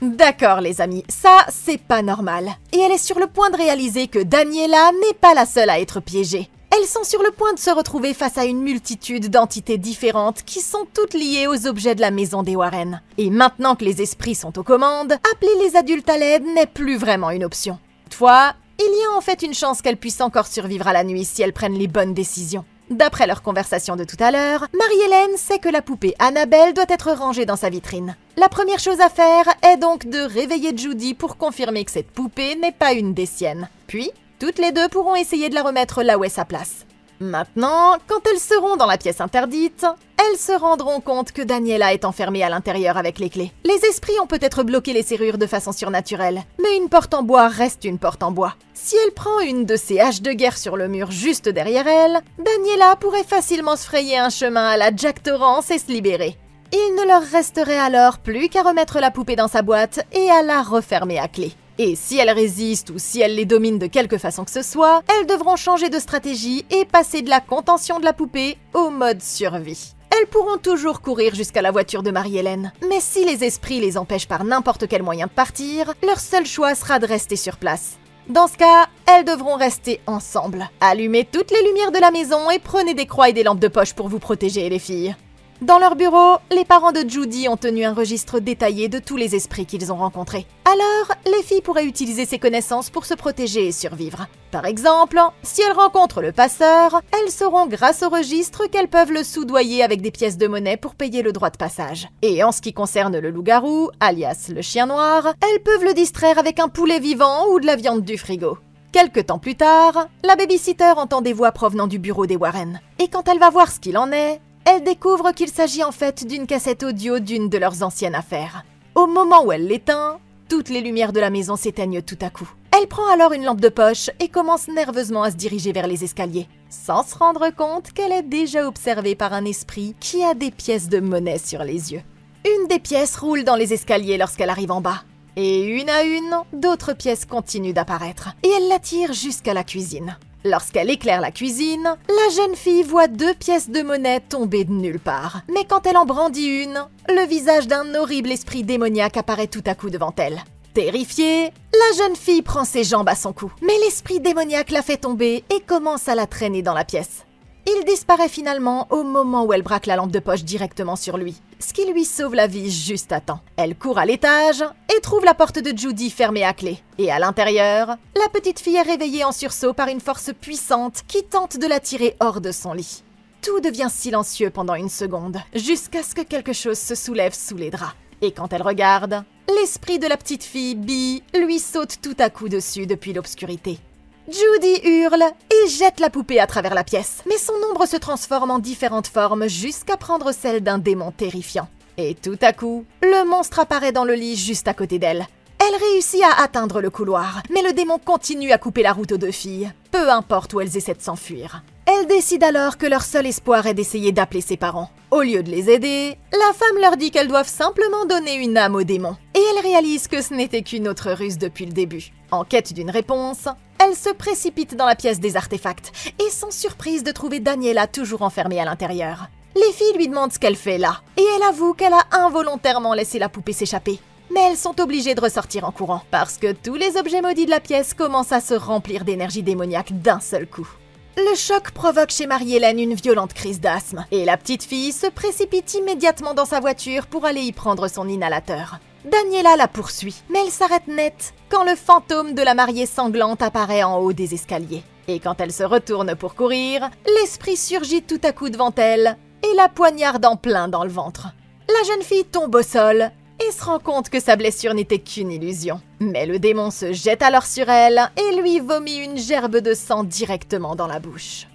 S1: d'accord les amis, ça c'est pas normal. Et elle est sur le point de réaliser que Daniela n'est pas la seule à être piégée. Elles sont sur le point de se retrouver face à une multitude d'entités différentes qui sont toutes liées aux objets de la maison des Warren. Et maintenant que les esprits sont aux commandes, appeler les adultes à l'aide n'est plus vraiment une option. Toutefois, il y a en fait une chance qu'elles puissent encore survivre à la nuit si elles prennent les bonnes décisions. D'après leur conversation de tout à l'heure, Marie-Hélène sait que la poupée Annabelle doit être rangée dans sa vitrine. La première chose à faire est donc de réveiller Judy pour confirmer que cette poupée n'est pas une des siennes. Puis, toutes les deux pourront essayer de la remettre là où est sa place. Maintenant, quand elles seront dans la pièce interdite, elles se rendront compte que Daniela est enfermée à l'intérieur avec les clés. Les esprits ont peut-être bloqué les serrures de façon surnaturelle, mais une porte en bois reste une porte en bois. Si elle prend une de ces haches de guerre sur le mur juste derrière elle, Daniela pourrait facilement se frayer un chemin à la Jack Torrance et se libérer. Il ne leur resterait alors plus qu'à remettre la poupée dans sa boîte et à la refermer à clé. Et si elles résistent ou si elles les dominent de quelque façon que ce soit, elles devront changer de stratégie et passer de la contention de la poupée au mode survie. Elles pourront toujours courir jusqu'à la voiture de Marie-Hélène, mais si les esprits les empêchent par n'importe quel moyen de partir, leur seul choix sera de rester sur place. Dans ce cas, elles devront rester ensemble. Allumez toutes les lumières de la maison et prenez des croix et des lampes de poche pour vous protéger, les filles. Dans leur bureau, les parents de Judy ont tenu un registre détaillé de tous les esprits qu'ils ont rencontrés. Alors, les filles pourraient utiliser ces connaissances pour se protéger et survivre. Par exemple, si elles rencontrent le passeur, elles sauront grâce au registre qu'elles peuvent le soudoyer avec des pièces de monnaie pour payer le droit de passage. Et en ce qui concerne le loup-garou, alias le chien noir, elles peuvent le distraire avec un poulet vivant ou de la viande du frigo. Quelque temps plus tard, la babysitter entend des voix provenant du bureau des Warren. Et quand elle va voir ce qu'il en est, elle découvre qu'il s'agit en fait d'une cassette audio d'une de leurs anciennes affaires. Au moment où elle l'éteint, toutes les lumières de la maison s'éteignent tout à coup. Elle prend alors une lampe de poche et commence nerveusement à se diriger vers les escaliers, sans se rendre compte qu'elle est déjà observée par un esprit qui a des pièces de monnaie sur les yeux. Une des pièces roule dans les escaliers lorsqu'elle arrive en bas. Et une à une, d'autres pièces continuent d'apparaître. Et elle l'attire jusqu'à la cuisine. Lorsqu'elle éclaire la cuisine, la jeune fille voit 2 pièces de monnaie tomber de nulle part. Mais quand elle en brandit une, le visage d'un horrible esprit démoniaque apparaît tout à coup devant elle. Terrifiée, la jeune fille prend ses jambes à son cou. Mais l'esprit démoniaque la fait tomber et commence à la traîner dans la pièce. Il disparaît finalement au moment où elle braque la lampe de poche directement sur lui, ce qui lui sauve la vie juste à temps. Elle court à l'étage et trouve la porte de Judy fermée à clé. Et à l'intérieur, la petite fille est réveillée en sursaut par une force puissante qui tente de la tirer hors de son lit. Tout devient silencieux pendant une seconde, jusqu'à ce que quelque chose se soulève sous les draps. Et quand elle regarde, l'esprit de la petite fille, Bee, lui saute tout à coup dessus depuis l'obscurité. Judy hurle et jette la poupée à travers la pièce, mais son ombre se transforme en différentes formes jusqu'à prendre celle d'un démon terrifiant. Et tout à coup, le monstre apparaît dans le lit juste à côté d'elle. Elle réussit à atteindre le couloir, mais le démon continue à couper la route aux deux filles, peu importe où elles essaient de s'enfuir. Elle décide alors que leur seul espoir est d'essayer d'appeler ses parents. Au lieu de les aider, la femme leur dit qu'elles doivent simplement donner une âme au démon. Et elle réalise que ce n'était qu'une autre ruse depuis le début. En quête d'une réponse, elles se précipitent dans la pièce des artefacts et sont surprises de trouver Daniela toujours enfermée à l'intérieur. Les filles lui demandent ce qu'elle fait là, et elle avoue qu'elle a involontairement laissé la poupée s'échapper. Mais elles sont obligées de ressortir en courant, parce que tous les objets maudits de la pièce commencent à se remplir d'énergie démoniaque d'un seul coup. Le choc provoque chez Marie-Hélène une violente crise d'asthme, et la petite fille se précipite immédiatement dans sa voiture pour aller y prendre son inhalateur. Daniela la poursuit, mais elle s'arrête net quand le fantôme de la mariée sanglante apparaît en haut des escaliers. Et quand elle se retourne pour courir, l'esprit surgit tout à coup devant elle et la poignarde en plein dans le ventre. La jeune fille tombe au sol et se rend compte que sa blessure n'était qu'une illusion. Mais le démon se jette alors sur elle et lui vomit une gerbe de sang directement dans la bouche.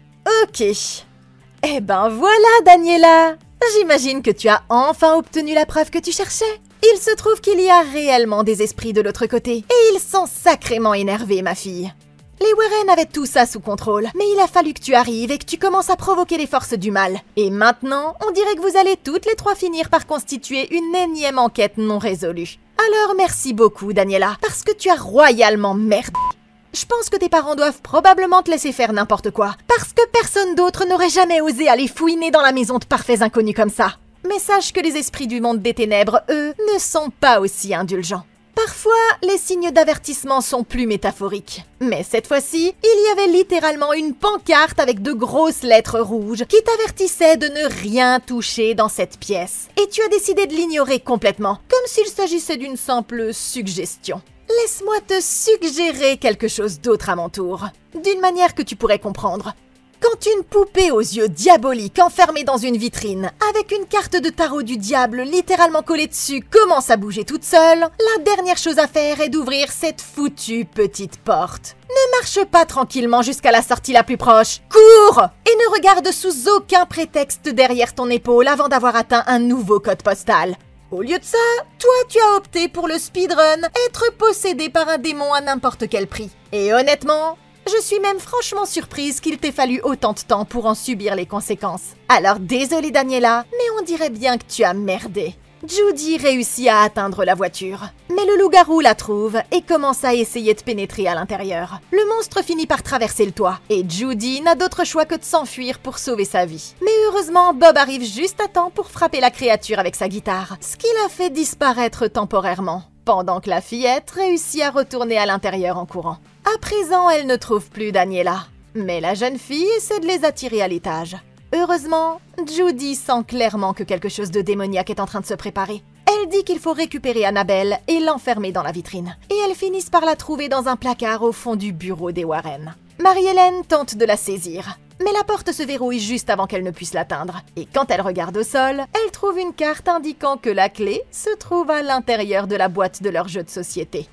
S1: Ok. Eh ben voilà, Daniela! J'imagine que tu as enfin obtenu la preuve que tu cherchais. Il se trouve qu'il y a réellement des esprits de l'autre côté, et ils sont sacrément énervés, ma fille. Les Warren avaient tout ça sous contrôle, mais il a fallu que tu arrives et que tu commences à provoquer les forces du mal. Et maintenant, on dirait que vous allez toutes les trois finir par constituer une énième enquête non résolue. Alors merci beaucoup, Daniela, parce que tu as royalement merdé. Je pense que tes parents doivent probablement te laisser faire n'importe quoi, parce que personne d'autre n'aurait jamais osé aller fouiner dans la maison de parfaits inconnus comme ça. Mais sache que les esprits du monde des ténèbres, eux, ne sont pas aussi indulgents. Parfois, les signes d'avertissement sont plus métaphoriques. Mais cette fois-ci, il y avait littéralement une pancarte avec de grosses lettres rouges qui t'avertissait de ne rien toucher dans cette pièce. Et tu as décidé de l'ignorer complètement, comme s'il s'agissait d'une simple suggestion. Laisse-moi te suggérer quelque chose d'autre à mon tour, d'une manière que tu pourrais comprendre. Quand une poupée aux yeux diaboliques enfermée dans une vitrine, avec une carte de tarot du diable littéralement collée dessus, commence à bouger toute seule, la dernière chose à faire est d'ouvrir cette foutue petite porte. Ne marche pas tranquillement jusqu'à la sortie la plus proche. Cours! Et ne regarde sous aucun prétexte derrière ton épaule avant d'avoir atteint un nouveau code postal. Au lieu de ça, toi tu as opté pour le speedrun, être possédé par un démon à n'importe quel prix. Et honnêtement, je suis même franchement surprise qu'il t'ait fallu autant de temps pour en subir les conséquences. Alors désolée Daniela, mais on dirait bien que tu as merdé. Judy réussit à atteindre la voiture, mais le loup-garou la trouve et commence à essayer de pénétrer à l'intérieur. Le monstre finit par traverser le toit, et Judy n'a d'autre choix que de s'enfuir pour sauver sa vie. Mais heureusement, Bob arrive juste à temps pour frapper la créature avec sa guitare, ce qui la fait disparaître temporairement, pendant que la fillette réussit à retourner à l'intérieur en courant. À présent, elle ne trouve plus Daniela, mais la jeune fille essaie de les attirer à l'étage. Heureusement, Judy sent clairement que quelque chose de démoniaque est en train de se préparer. Elle dit qu'il faut récupérer Annabelle et l'enfermer dans la vitrine. Et elles finissent par la trouver dans un placard au fond du bureau des Warren. Marie-Hélène tente de la saisir, mais la porte se verrouille juste avant qu'elle ne puisse l'atteindre. Et quand elle regarde au sol, elle trouve une carte indiquant que la clé se trouve à l'intérieur de la boîte de leur jeu de société.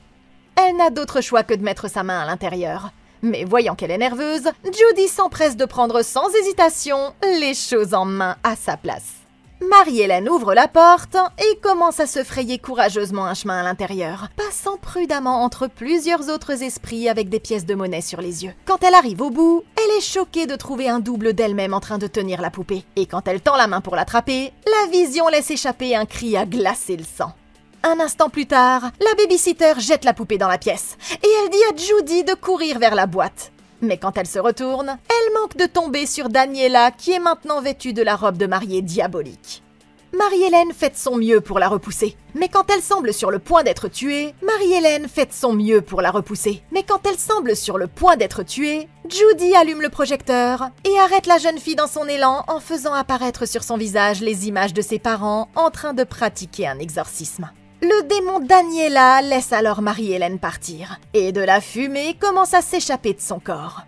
S1: Elle n'a d'autre choix que de mettre sa main à l'intérieur. Mais voyant qu'elle est nerveuse, Judy s'empresse de prendre sans hésitation les choses en main à sa place. Marie-Hélène ouvre la porte et commence à se frayer courageusement un chemin à l'intérieur, passant prudemment entre plusieurs autres esprits avec des pièces de monnaie sur les yeux. Quand elle arrive au bout, elle est choquée de trouver un double d'elle-même en train de tenir la poupée. Et quand elle tend la main pour l'attraper, la vision laisse échapper un cri à glacer le sang. Un instant plus tard, la babysitter jette la poupée dans la pièce et elle dit à Judy de courir vers la boîte. Mais quand elle se retourne, elle manque de tomber sur Daniela qui est maintenant vêtue de la robe de mariée diabolique. Marie-Hélène fait de son mieux pour la repousser. Mais quand elle semble sur le point d'être tuée, Marie-Hélène fait de son mieux pour la repousser. Mais quand elle semble sur le point d'être tuée, Judy allume le projecteur et arrête la jeune fille dans son élan en faisant apparaître sur son visage les images de ses parents en train de pratiquer un exorcisme. Le démon Daniela laisse alors Marie-Hélène partir, et de la fumée commence à s'échapper de son corps.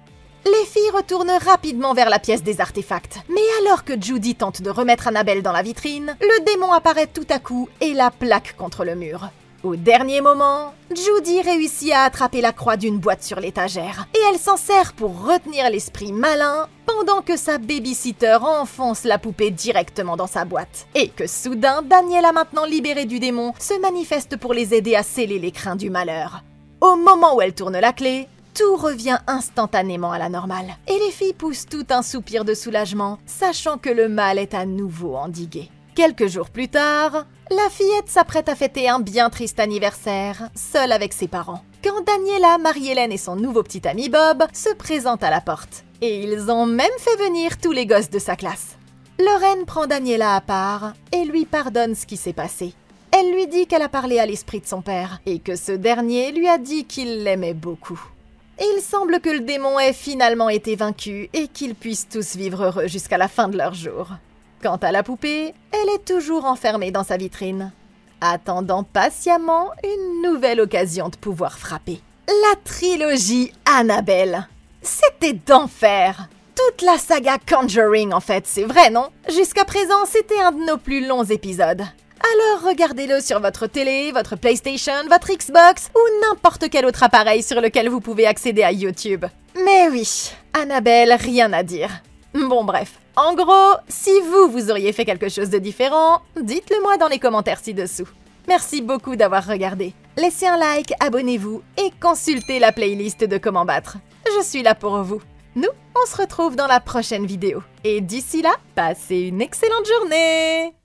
S1: Les filles retournent rapidement vers la pièce des artefacts, mais alors que Judy tente de remettre Annabelle dans la vitrine, le démon apparaît tout à coup et la plaque contre le mur. Au dernier moment, Judy réussit à attraper la croix d'une boîte sur l'étagère et elle s'en sert pour retenir l'esprit malin pendant que sa babysitter enfonce la poupée directement dans sa boîte. Et que soudain, Daniela, maintenant libérée du démon, se manifeste pour les aider à sceller les crins du malheur. Au moment où elle tourne la clé, tout revient instantanément à la normale. Et les filles poussent tout un soupir de soulagement, sachant que le mal est à nouveau endigué. Quelques jours plus tard, la fillette s'apprête à fêter un bien triste anniversaire, seule avec ses parents. Quand Daniela, Marie-Hélène et son nouveau petit ami Bob se présentent à la porte. Et ils ont même fait venir tous les gosses de sa classe. Lorraine prend Daniela à part et lui pardonne ce qui s'est passé. Elle lui dit qu'elle a parlé à l'esprit de son père et que ce dernier lui a dit qu'il l'aimait beaucoup. Il semble que le démon ait finalement été vaincu et qu'ils puissent tous vivre heureux jusqu'à la fin de leur jour. Quant à la poupée, elle est toujours enfermée dans sa vitrine, attendant patiemment une nouvelle occasion de pouvoir frapper. La trilogie Annabelle. C'était d'enfer! Toute la saga Conjuring en fait, c'est vrai non? Jusqu'à présent, c'était un de nos plus longs épisodes. Alors regardez-le sur votre télé, votre PlayStation, votre Xbox ou n'importe quel autre appareil sur lequel vous pouvez accéder à YouTube. Mais oui, Annabelle, rien à dire. Bon bref, en gros, si vous auriez fait quelque chose de différent, dites-le moi dans les commentaires ci-dessous. Merci beaucoup d'avoir regardé. Laissez un like, abonnez-vous et consultez la playlist de Comment Battre. Je suis là pour vous. Nous, on se retrouve dans la prochaine vidéo. Et d'ici là, passez une excellente journée!